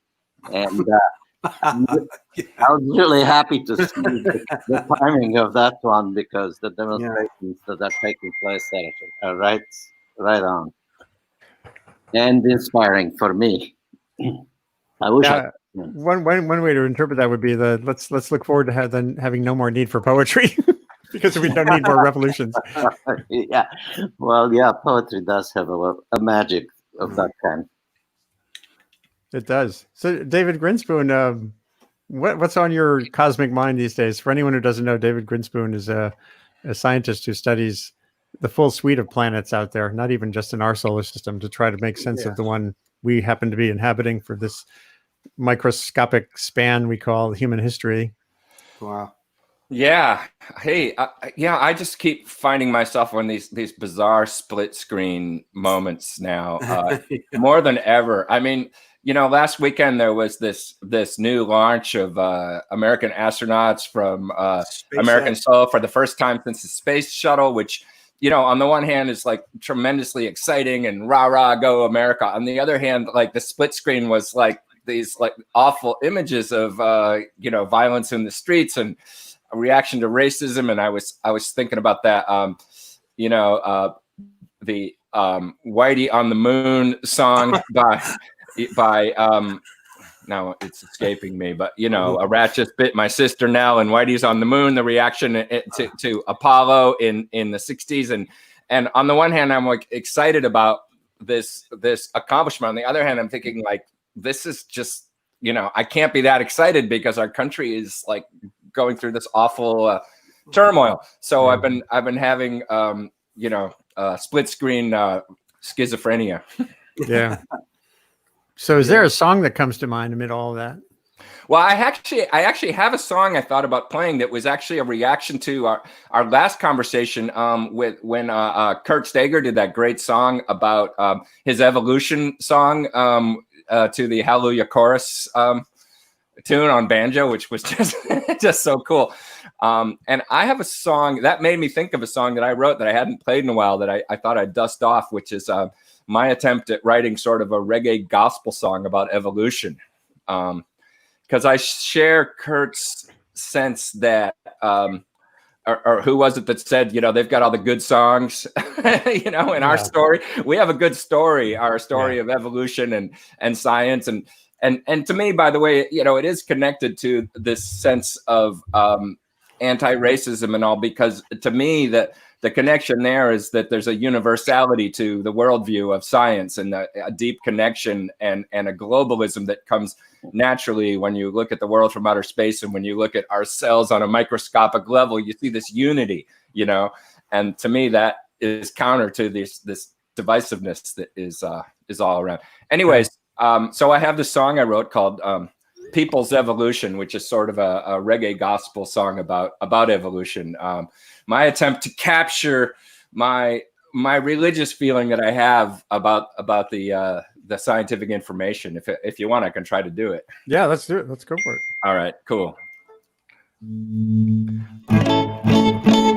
and I was really happy to see the timing of that one because the demonstrations that are taking place there are right on and inspiring for me. I wish. One way to interpret that would be let's look forward to having no more need for poetry because we don't need more revolutions. Yeah, well, yeah, poetry does have a magic of that kind. It does. So, David Grinspoon, what's on your cosmic mind these days? For anyone who doesn't know, David Grinspoon is a scientist who studies the full suite of planets out there, not even just in our solar system, to try to make sense of the one we happen to be inhabiting for this microscopic span we call human history. Wow. Yeah. Hey, I just keep finding myself on these bizarre split screen moments now, more than ever. I mean, last weekend there was this new launch of American astronauts from American Soul for the first time since the space shuttle, which, on the one hand is like tremendously exciting and rah rah go America. On the other hand, like the split screen was like these like awful images of violence in the streets and a reaction to racism. And I was thinking about that, the Whitey on the Moon song by now it's escaping me, but a rat just bit my sister Nell and Whitey's on the Moon, the reaction to Apollo in the 60s. And on the one hand, I'm like excited about this accomplishment. On the other hand, I'm thinking like, this is just, I can't be that excited because our country is like going through this awful turmoil. So I've been having, split screen schizophrenia. Yeah. So is there a song that comes to mind amid all of that? Well, I actually have a song I thought about playing that was actually a reaction to our last conversation when Kurt Stager did that great song about his evolution song to the Hallelujah Chorus tune on banjo, which was just so cool. And I have a song that made me think of a song that I wrote that I hadn't played in a while that I thought I'd dust off, which is my attempt at writing sort of a reggae gospel song about evolution. Because I share Kurt's sense that, or who was it that said, they've got all the good songs, in our story. We have a good story, our story of evolution and science. And to me, by the way, it is connected to this sense of anti-racism and all, because to me, the connection there is that there's a universality to the worldview of science and a deep connection and a globalism that comes naturally when you look at the world from outer space. And when you look at ourselves on a microscopic level, you see this unity, and to me, that is counter to this divisiveness that is all around. Anyways, so I have this song I wrote called People's Evolution, which is sort of a reggae gospel song about evolution. My attempt to capture my religious feeling that I have about the scientific information. If you want, I can try to do it. Yeah, let's do it. Let's go for it. All right, cool. You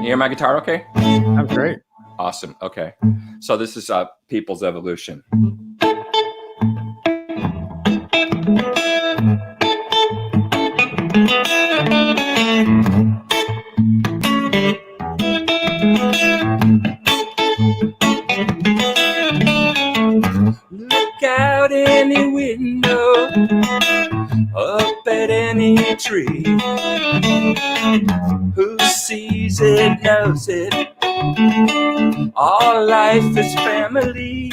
hear my guitar okay? Sounds great. Awesome. Okay. So this is People's Evolution. Look out any window, up at any tree. Who sees it knows it. All life is family.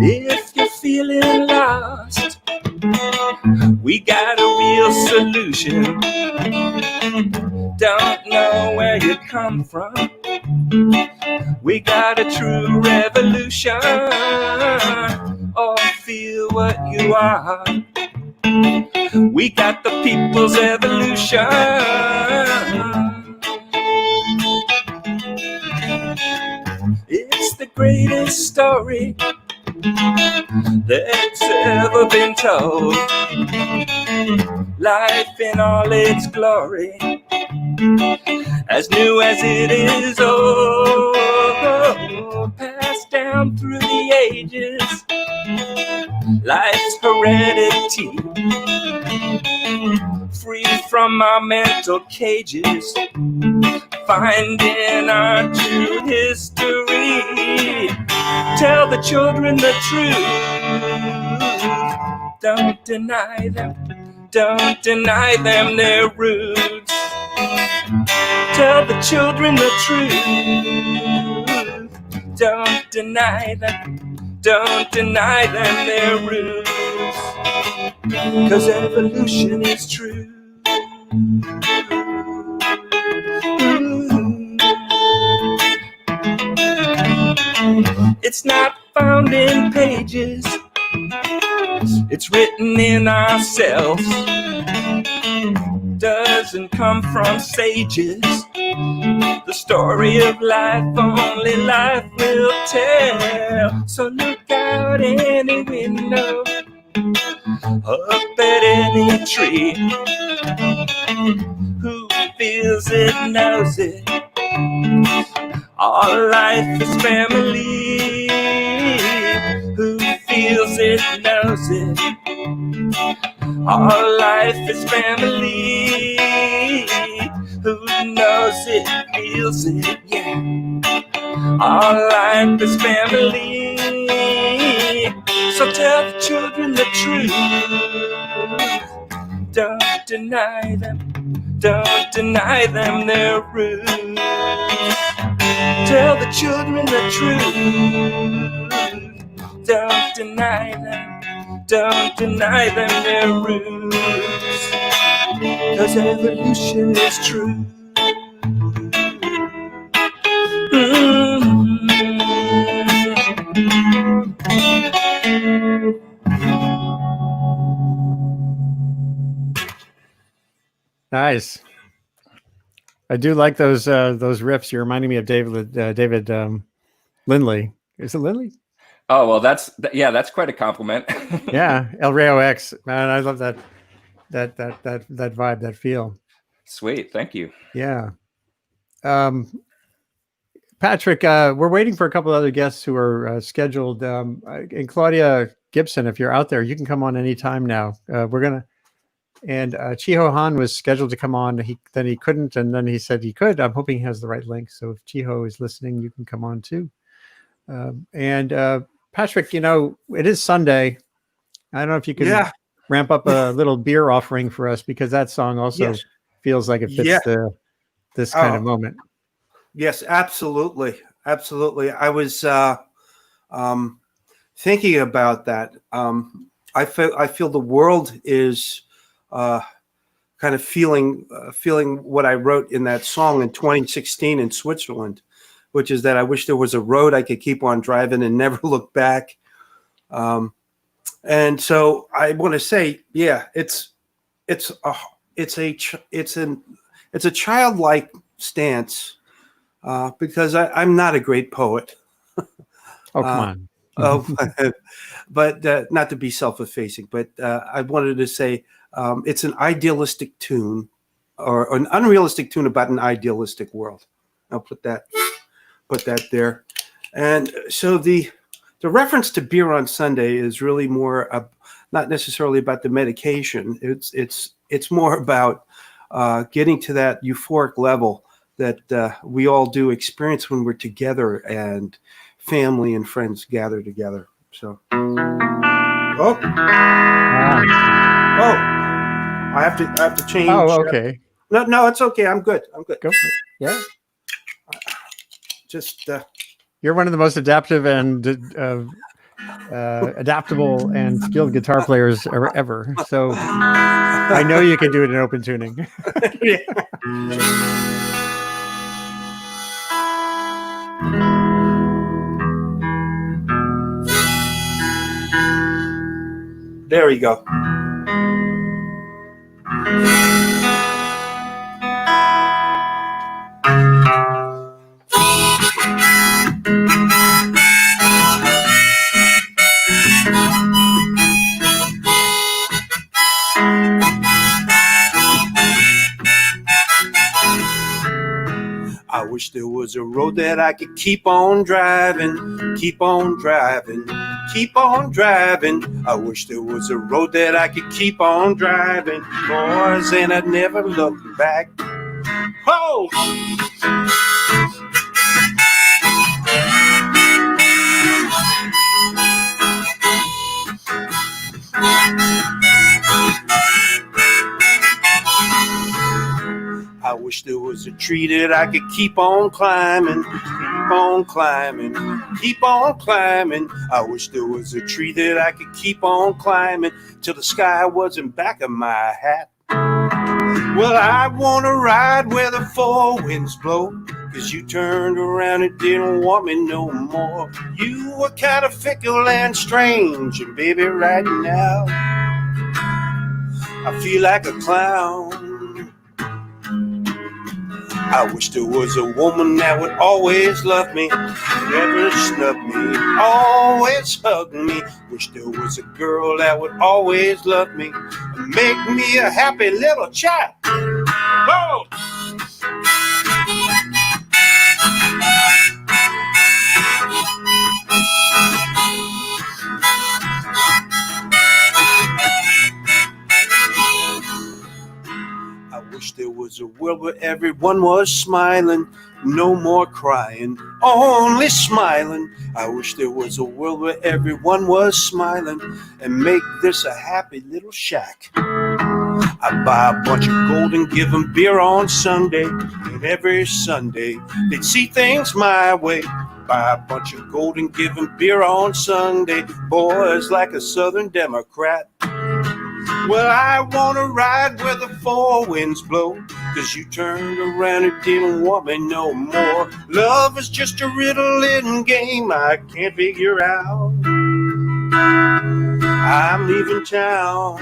If you're feeling lost, we got a real solution. Don't know where you come from, we got a true revolution. Or feel what you are, we got the people's evolution. It's the greatest story that's ever been told. Life in all its glory, as new as it is old, passed down through the ages, life's heredity, free from our mental cages, finding our true history. Tell the children the truth, don't deny them, don't deny them their roots. Tell the children the truth, don't deny them, don't deny them their roots, 'cause evolution is true. It's not found in pages, it's written in ourselves. Doesn't come from sages. The story of life, only life will tell. So look out any window, up at any tree. Who feels it knows it. All life is family. Who feels it knows it. All life is family. Who knows it, feels it, yeah. All life is family. So tell the children the truth. Don't deny them, don't deny them their roots. Tell the children the truth. Don't deny them, don't deny them their roots. 'Cause evolution is true. Nice. I do like those riffs. You're reminding me of David Lindley. Is it Lindley? Oh, well, that's quite a compliment. Yeah, El Rayo X. Man, I love that vibe, that feel. Sweet, thank you. Yeah. Patrick, we're waiting for a couple of other guests who are scheduled. And Claudia Gibson, if you're out there, you can come on anytime now. And Chiho Han was scheduled to come on. He couldn't, and then he said he could. I'm hoping he has the right link. So if Chiho is listening, you can come on too. And Patrick, it is Sunday. I don't know if you can ramp up a little beer offering for us, because that song also feels like it fits this kind of moment. Yes, absolutely. Absolutely. I was thinking about that. I feel the world is kind of feeling what I wrote in that song in 2016 in Switzerland, which is that I wish there was a road I could keep on driving and never look back. And so I want to say, it's a childlike stance, because I'm not a great poet. Oh, come on. But not to be self-effacing, but I wanted to say it's an idealistic tune, or an unrealistic tune about an idealistic world. I'll put that there. And so the reference to beer on Sunday is really more not necessarily about the medication. It's more about getting to that euphoric level that we all do experience when we're together and family and friends gather together. So, I have to change. Oh, okay. No, it's okay. I'm good. Go for it. Yeah. Just you're one of the most adaptive and adaptable and skilled guitar players ever. So I know you can do it in open tuning. There you go. I wish there was a road that I could keep on driving, keep on driving, keep on driving. I wish there was a road that I could keep on driving, boys, and I'd never look back. Oh! I wish there was a tree that I could keep on climbing, keep on climbing, keep on climbing. I wish there was a tree that I could keep on climbing till the sky wasn't back of my hat. Well, I want to ride where the four winds blow, 'cause you turned around and didn't want me no more. You were kind of fickle and strange, and baby, right now I feel like a clown. I wish there was a woman that would always love me, never snub me, always hug me. Wish there was a girl that would always love me and make me a happy little child. Oh! I wish there was a world where everyone was smiling, no more crying, only smiling. I wish there was a world where everyone was smiling and make this a happy little shack. I'd buy a bunch of gold and give them beer on Sunday, and every Sunday they'd see things my way. Buy a bunch of gold and give them beer on Sunday, boys, like a Southern Democrat. Well, I want to ride where the four winds blow, 'cause you turned around and didn't want me no more. Love is just a riddle-in game I can't figure out. I'm leaving town,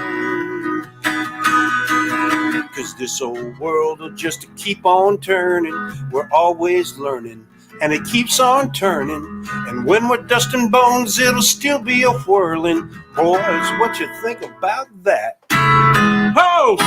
'cause this old world will just keep on turning. We're always learning, and it keeps on turning. And when we're dusting bones, it'll still be a whirling. Boys, what you think about that? Ho!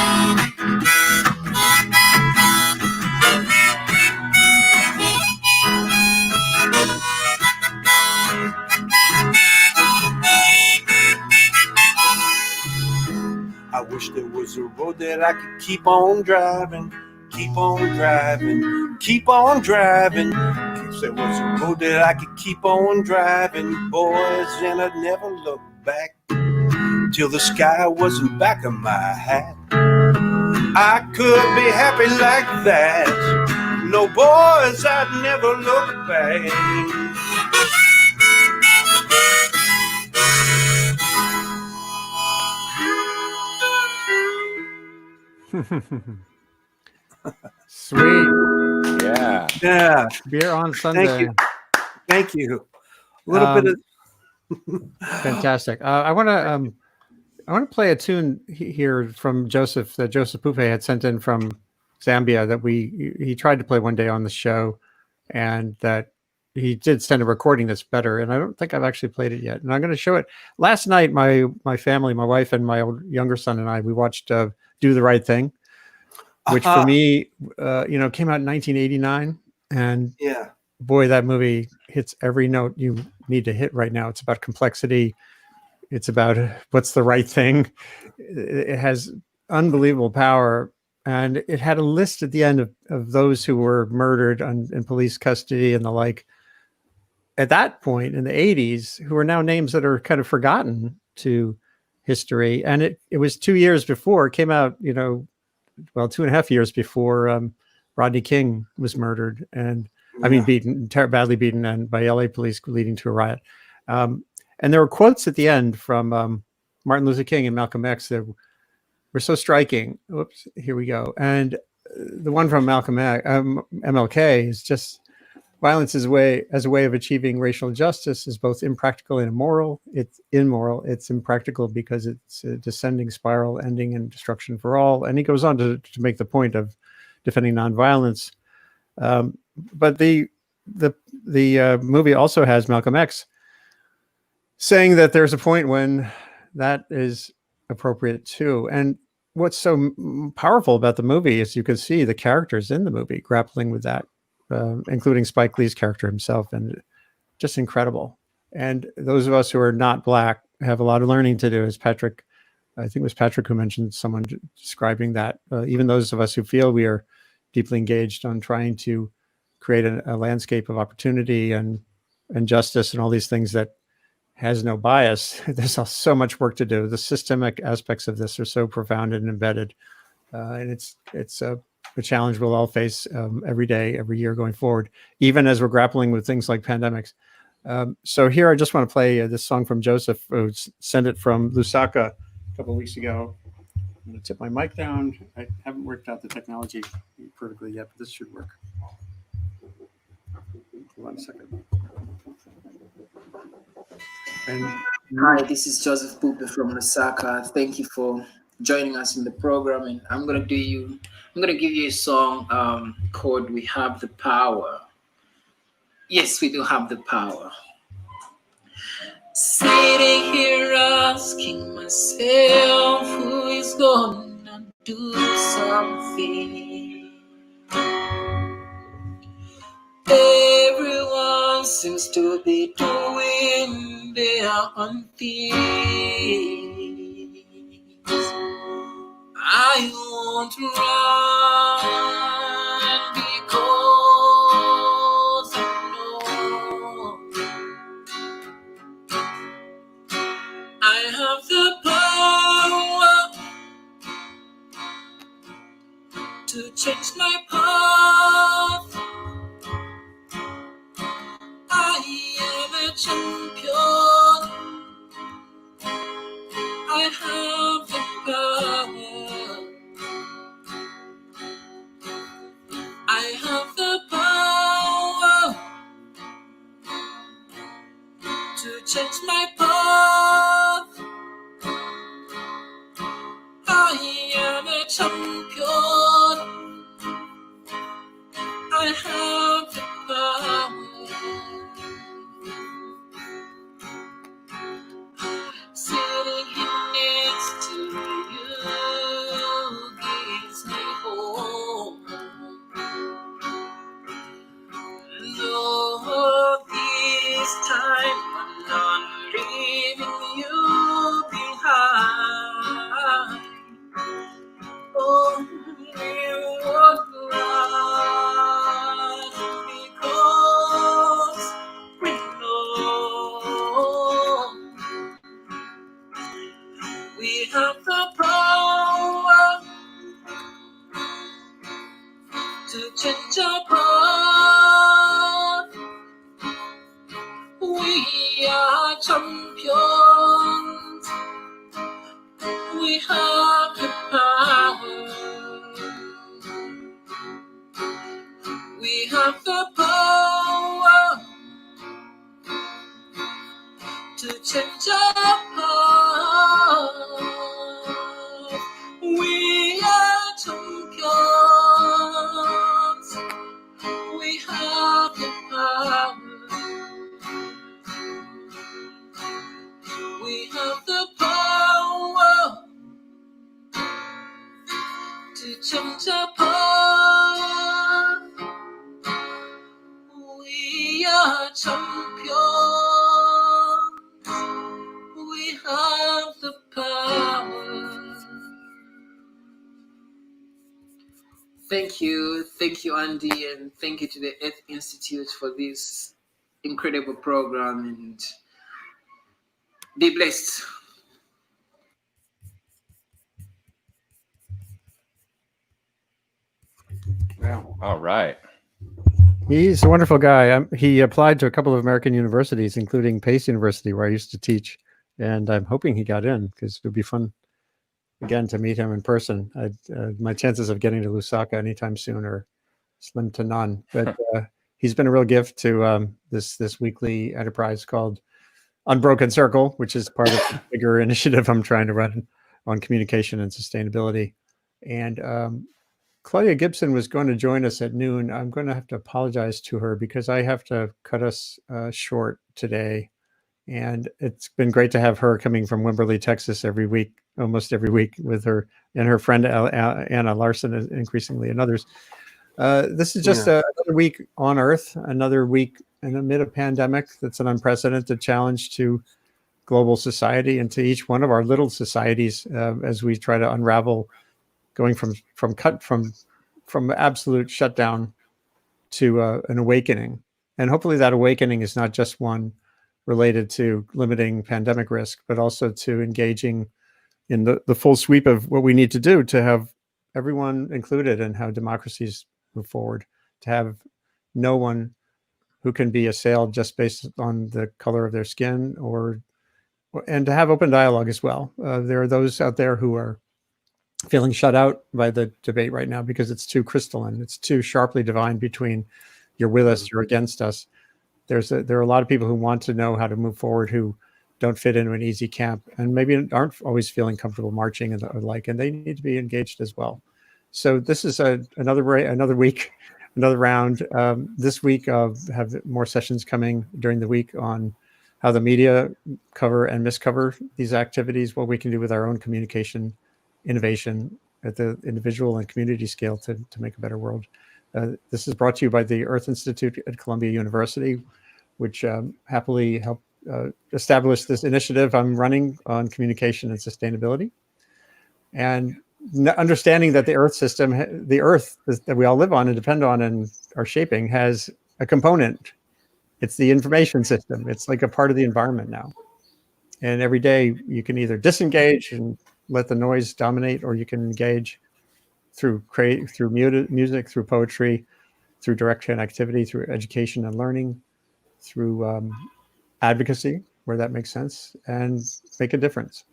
I wish there was a road that I could keep on driving, keep on driving, keep on driving. If there was a road that I could keep on driving, boys, and I'd never look back till the sky wasn't back of my hat. I could be happy like that. No, boys, I'd never look back. Sweet. Yeah. Yeah. Beer on Sunday. Thank you. Thank you. A little bit of fantastic. I want to play a tune here from Joseph that Joseph Poupe had sent in from Zambia that he tried to play one day on the show, and that he did send a recording that's better. And I don't think I've actually played it yet. And I'm going to show it. Last night, my family, my wife and my younger son and I, we watched Do the Right Thing, which for me, came out in 1989. And yeah, boy, that movie hits every note you need to hit right now. It's about complexity. It's about what's the right thing. It has unbelievable power. And it had a list at the end of those who were murdered in police custody and the like at that point in the 80s, who are now names that are kind of forgotten to history. And it was 2 years before it came out, 2.5 years before Rodney King was murdered. And beaten, badly beaten, and by LA police, leading to a riot. And there were quotes at the end from Martin Luther King and Malcolm X that were so striking. Oops, here we go. And the one from MLK is just, violence as a way of achieving racial justice is both impractical and immoral. It's immoral. It's impractical because it's a descending spiral ending in destruction for all. And he goes on to make the point of defending nonviolence. But the movie also has Malcolm X saying that there's a point when that is appropriate too. And what's so powerful about the movie is you can see the characters in the movie grappling with that, including Spike Lee's character himself, and just incredible. And those of us who are not Black have a lot of learning to do, as Patrick, I think it was Patrick who mentioned someone describing that. Even those of us who feel we are deeply engaged on trying to create a landscape of opportunity and justice and all these things that has no bias, there's so much work to do. The systemic aspects of this are so profound and embedded. And it's a challenge we'll all face every day, every year going forward, even as we're grappling with things like pandemics. So here I just want to play this song from Joseph, who sent it from Lusaka a couple of weeks ago. I'm going to tip my mic down. I haven't worked out the technology perfectly yet, but this should work. Hold on a second. Hi, this is Joseph Pupe from Lusaka. Thank you for joining us in the program, and I'm gonna give you a song called "We Have the Power." Yes, we do have the power. Sitting here asking myself, who is gonna do something? Everyone seems to be doing their own things. I want to run because I know I have the power to change my path. I am a champion. I have the power. I have the power to change my path. I am a champion. I have the power. Sitting here next to you gives me hope. Lord, this time I'm not leaving you behind. Oh, we won't run because we know we have the power to change our path. We are champions. We have the power. We have the power to change our path. We are champions. We have the power. We have the power to change our path. We are champions. We have the power. Thank you, Andy, and thank you to the Earth Institute for this incredible program, and be blessed. Wow. All right. He's a wonderful guy. He applied to a couple of American universities, including Pace University, where I used to teach. And I'm hoping he got in because it would be fun, again, to meet him in person. My chances of getting to Lusaka anytime soon are slim to none. But he's been a real gift to this weekly enterprise called Unbroken Circle, which is part of a bigger initiative I'm trying to run on communication and sustainability. And Claudia Gibson was going to join us at noon. I'm going to have to apologize to her because I have to cut us short today. And it's been great to have her coming from Wimberley, Texas every week, almost every week, with her and her friend Anna Larson, increasingly, and others. This is just another week on Earth, another week amid a pandemic that's an unprecedented challenge to global society and to each one of our little societies as we try to unravel, going from absolute shutdown to an awakening. And hopefully that awakening is not just one related to limiting pandemic risk, but also to engaging in the full sweep of what we need to do to have everyone included in how democracies move forward, to have no one who can be assailed just based on the color of their skin, and to have open dialogue as well. There are those out there who are feeling shut out by the debate right now because it's too crystalline. It's too sharply defined between you're with us, you're against us. There are a lot of people who want to know how to move forward who don't fit into an easy camp and maybe aren't always feeling comfortable marching and the like, and they need to be engaged as well. So this is another week, another round. This week have more sessions coming during the week on how the media cover and miscover these activities, what we can do with our own communication innovation at the individual and community scale to make a better world. This is brought to you by the Earth Institute at Columbia University, which happily helped establish this initiative I'm running on communication and sustainability. And understanding that the Earth system, the Earth that we all live on and depend on and are shaping, has a component. It's the information system. It's like a part of the environment now. And every day you can either disengage and let the noise dominate, or you can engage through music, through poetry, through direct connectivity, through education and learning, through advocacy, where that makes sense, and make a difference.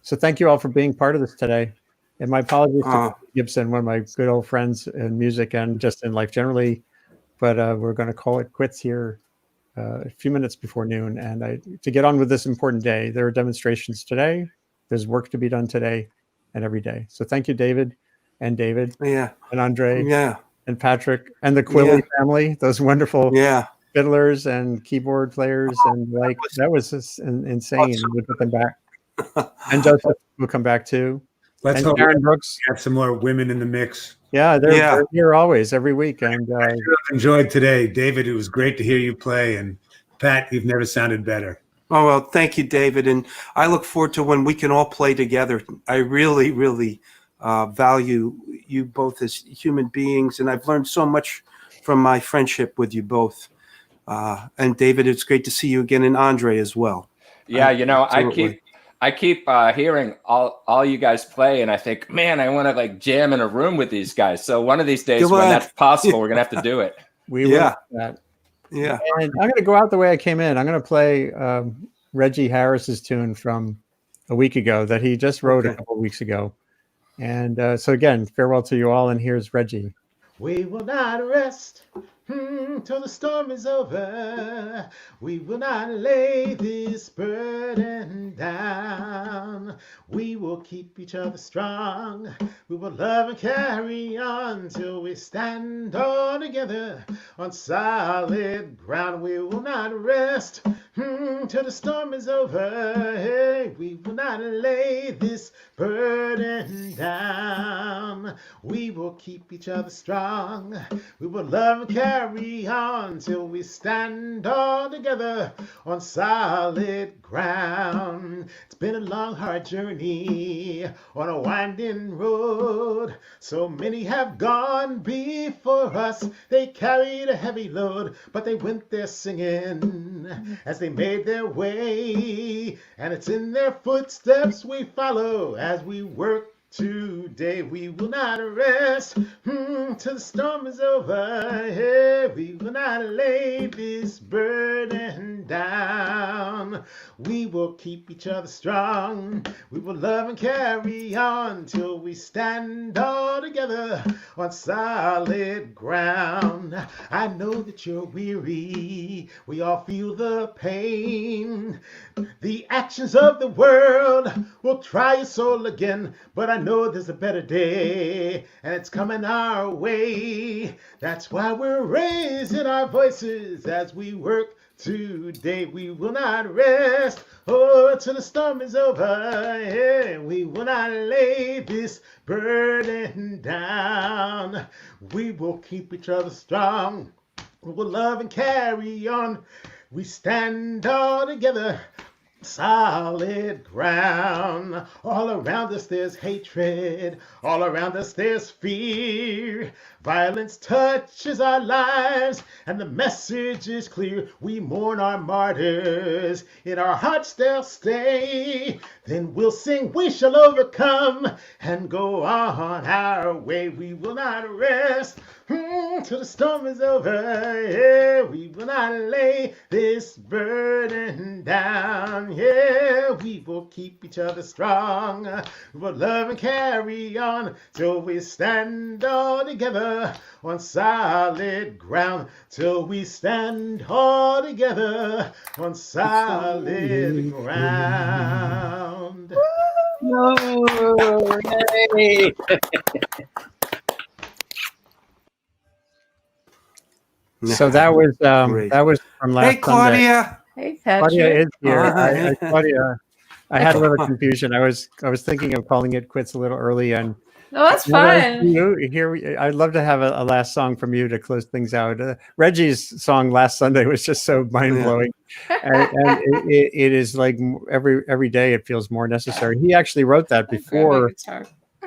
So thank you all for being part of this today. And my apologies to Gibson, one of my good old friends in music and just in life generally, but we're going to call it quits here a few minutes before noon. And to get on with this important day, there are demonstrations today, there's work to be done today and every day. So thank you, David, and Andre, and Patrick, and the Quilly family, those wonderful fiddlers and keyboard players, and like that was just insane. We'll put them back. And Joseph will come back too. Let's and hope Karen Brooks. Have some more women in the mix. Yeah, they're here always, every week. And I enjoyed today, David. It was great to hear you play, and Pat, you've never sounded better. Oh, well, thank you, David. And I look forward to when we can all play together. I really, really value you both as human beings, and I've learned so much from my friendship with you both. And David, it's great to see you again, and Andre as well. Yeah, I keep hearing all you guys play, and I think, man, I want to like jam in a room with these guys. So one of these days, when that's possible, we're gonna have to do it. We will do that. Yeah. And I'm going to go out the way I came in. I'm going to play Reggie Harris's tune from a week ago that he just wrote a couple of weeks ago. And so again, farewell to you all. And here's Reggie. We will not rest till the storm is over. We will not lay this burden down. We will keep each other strong. We will love and carry on till we stand all together on solid ground. We will not rest till the storm is over. Hey, we will not lay this burden down. We will keep each other strong. We will love and carry on till we stand all together on solid ground. It's been a long, hard journey on a winding road. So many have gone before us. They carried a heavy load, but they went there singing as they made their way. And it's in their footsteps we follow as we work today. We will not rest till the storm is over. Hey, we will not lay this burden down. We will keep each other strong. We will love and carry on till we stand all together on solid ground. I know that you're weary. We all feel the pain. The actions of the world will try your soul again, but I know there's a better day, and it's coming our way. That's why we're raising our voices as we work today. We will not rest, till the storm is over. Yeah, we will not lay this burden down. We will keep each other strong. We will love and carry on. We stand all together. Solid ground. All around us there's hatred. All around us there's fear. Violence touches our lives, and the message is clear. We mourn our martyrs. In our hearts they'll stay. Then we'll sing, we shall overcome, and go on our way. We will not rest till the storm is over. Yeah, we will not lay this burden down. Yeah, we will keep each other strong. We will love and carry on till we stand all together on solid ground. Till we stand all together on solid ground. No, hey. So that was from last Hey, Claudia. Sunday. Hey, Claudia Patrick. is here. Hi. Claudia, I had a little confusion. I was thinking of calling it quits a little early, and No, that's now that fine. I'd love to have a last song from you to close things out. Reggie's song last Sunday was just so mind blowing, and it is like every day it feels more necessary. He actually wrote that before.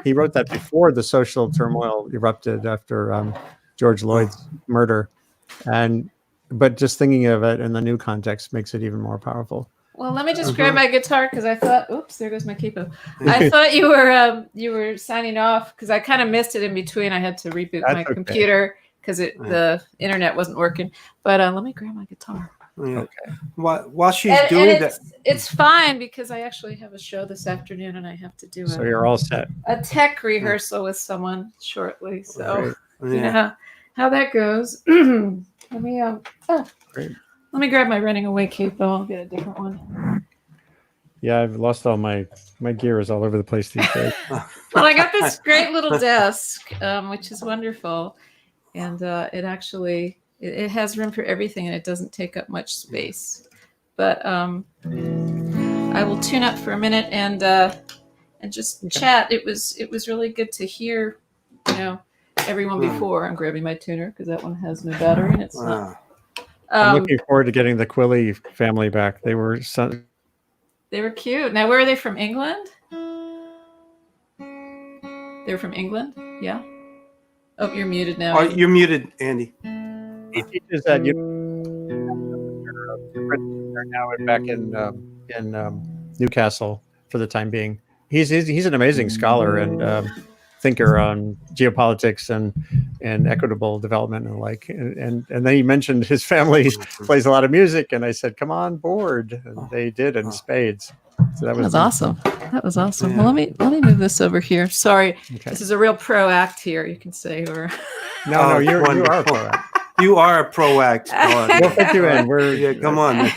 He wrote that before the social turmoil erupted after George Floyd's murder, but just thinking of it in the new context makes it even more powerful. Well, let me just grab my guitar because I thought, oops, there goes my capo. I thought you were signing off because I kind of missed it in between. I had to reboot my computer because the internet wasn't working. But let me grab my guitar. Yeah. Okay. While she's doing that, it's fine because I actually have a show this afternoon and I have to do So you're all set. a tech rehearsal with someone shortly. So Great. you know how that goes. Let me Great. let me grab my running away capo. I'll get a different one. Yeah, I've lost all my gear is all over the place these days. Well, I got this great little desk, which is wonderful, and it actually it has room for everything, and it doesn't take up much space. But I will tune up for a minute and just chat. It was really good to hear, everyone before. I'm grabbing my tuner because that one has no battery and it's not. I'm looking forward to getting the Quilly family back. They were cute. Now, where are they from? England? They're from England? Yeah. Oh, you're muted now. Oh, you're muted, Andy. He teaches at they're now back in Newcastle for the time being. He's an amazing scholar and thinker on geopolitics and equitable development and like. And then he mentioned his family plays a lot of music, and I said, "Come on board," and they did in spades. So that was awesome. That was awesome. Yeah. Well, let me move this over here. Sorry, This is a real pro act here. You can say, or no, you are a pro act. You are a pro act. We'll fit you in. Come on.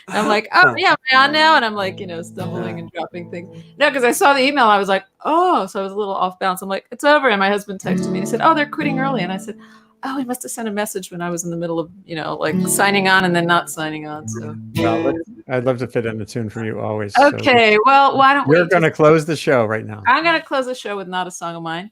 I'm like, oh yeah, am I on now? And I'm like, stumbling and dropping things. No, because I saw the email. I was like, oh, so I was a little off balance. I'm like, it's over. And my husband texted me. He said, oh, they're quitting early. And I said, oh, he must have sent a message when I was in the middle of, like signing on and then not signing on. So well, I'd love to fit in a tune from you always. Okay, so well, why don't we're going to close the show right now. I'm going to close the show with Not a Song of Mine.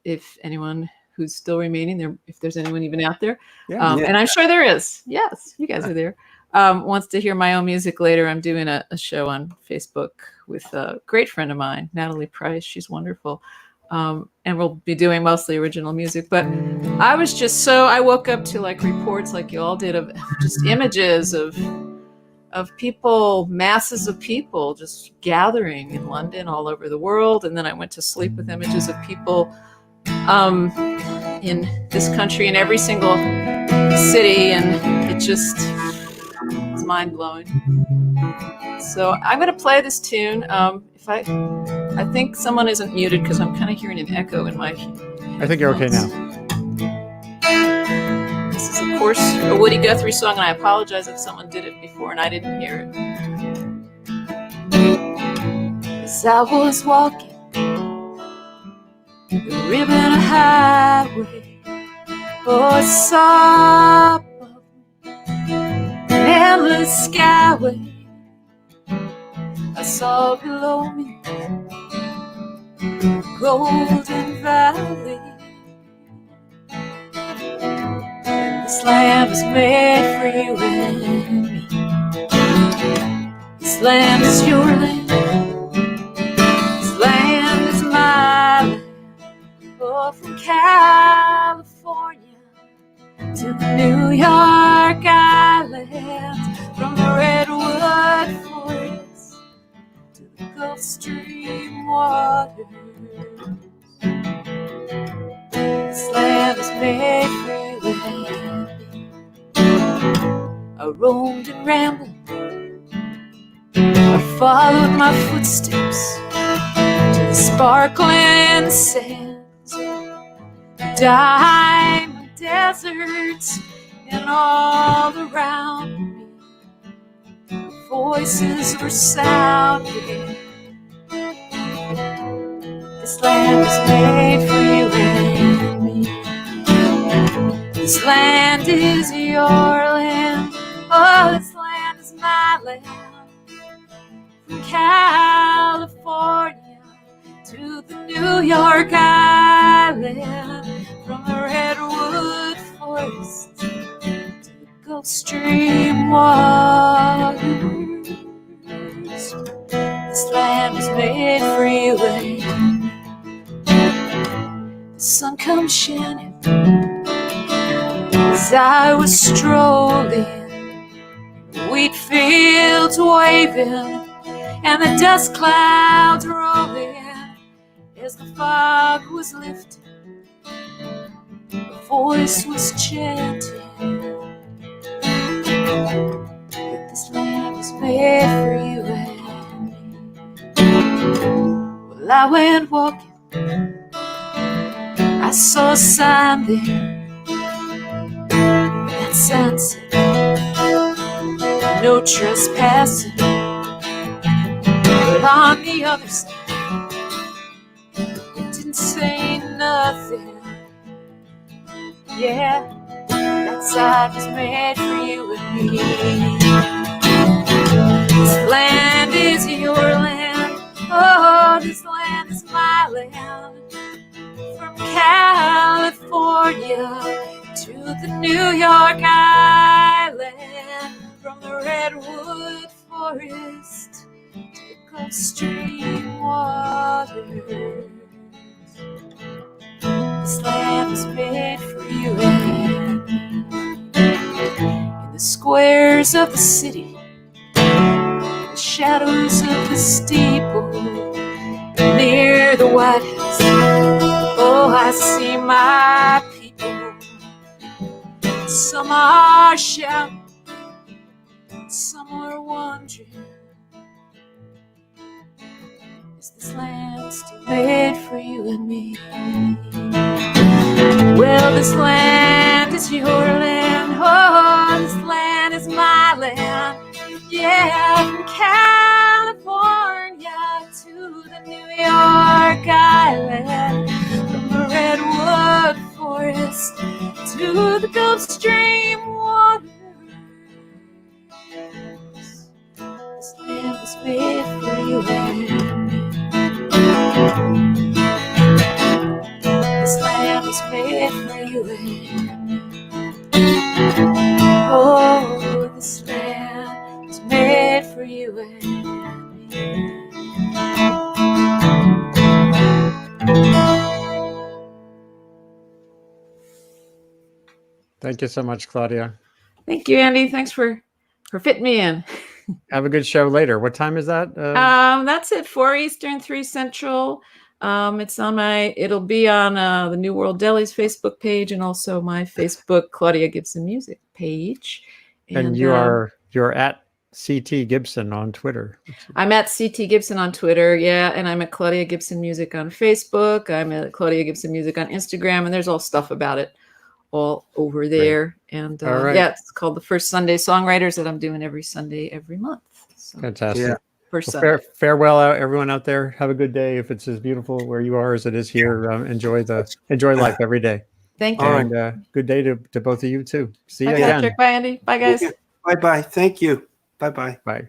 If anyone who's still remaining there, if there's anyone even out there, and I'm sure there is. Yes, you guys are there. Wants to hear my own music later. I'm doing a show on Facebook with a great friend of mine, Natalie Price. She's wonderful. And we'll be doing mostly original music. But I was just I woke up to like reports like you all did of just images of people, masses of people just gathering in London, all over the world. And then I went to sleep with images of people in this country, in every single city. And it's mind-blowing. So I'm going to play this tune. If I think someone isn't muted because I'm kind of hearing an echo in my. I think you're okay now. This is, of course, a Woody Guthrie song, and I apologize if someone did it before and I didn't hear it. As I was walking the ribbon highway, I saw an endless skyway. I saw below me Golden Valley, and the This land is made for you and me. This land is your land. This land is my land. Oh, from California to the New York Island, from the redwood forest to the Gulf Stream waters. This land is made for you and me. I roamed and rambled, I followed my footsteps to the sparkling sands, diamond deserts, and all around me voices were sounding. This land is made for you and me. This land is your land. Oh, this land is my land. From California to the New York Island, from the redwood forest to the Gulf Stream waters. This land is made for you and me. The sun comes shining as I was strolling, wheat fields waving and the dust clouds rolling. As the fog was lifting, a voice was chanting that this land was made for you and me. Well, I went walking, I saw a sign there. That sign said, no trespassing. But on the other side, it didn't say nothing. Yeah, that side was made for you and me. This land is your land. Oh, this land is my land. From California to the New York Island, from the redwood forest to the Gulf Stream waters. This land was made for you and me. In the squares of the city, the shadows of the steeple, near the White House, oh, I see my people. Some are shouting, some are wondering, is this land still made for you and me? Well, this land is your land. Oh, this land is my land. Yeah, from California to the New York Island, from the redwood forest to the Gulf Stream waters. This land was made for you and me. This land was made for you and me. Oh, this land was made for you and me. Thank you so much, Claudia. Thank you, Andy. Thanks for fitting me in. Have a good show later. What time is that? That's at 4 Eastern, 3 Central. It'll be on the New World Deli's Facebook page and also my Facebook Claudia Gibson Music page. And you're at CT Gibson on Twitter. I'm at CT Gibson on Twitter, yeah, and I'm at Claudia Gibson Music on Facebook. I'm at Claudia Gibson Music on Instagram, and there's all stuff about it all over there. Right. And right. Yeah, it's called the First Sunday Songwriters that I'm doing every Sunday, every month. So, fantastic. Yeah. Well, farewell, everyone out there. Have a good day. If it's as beautiful where you are as it is here, enjoy life every day. Thank you. And good day to both of you too. See you again. Patrick. Bye, Andy. Bye, guys. Bye-bye. Thank you. Bye-bye. Bye.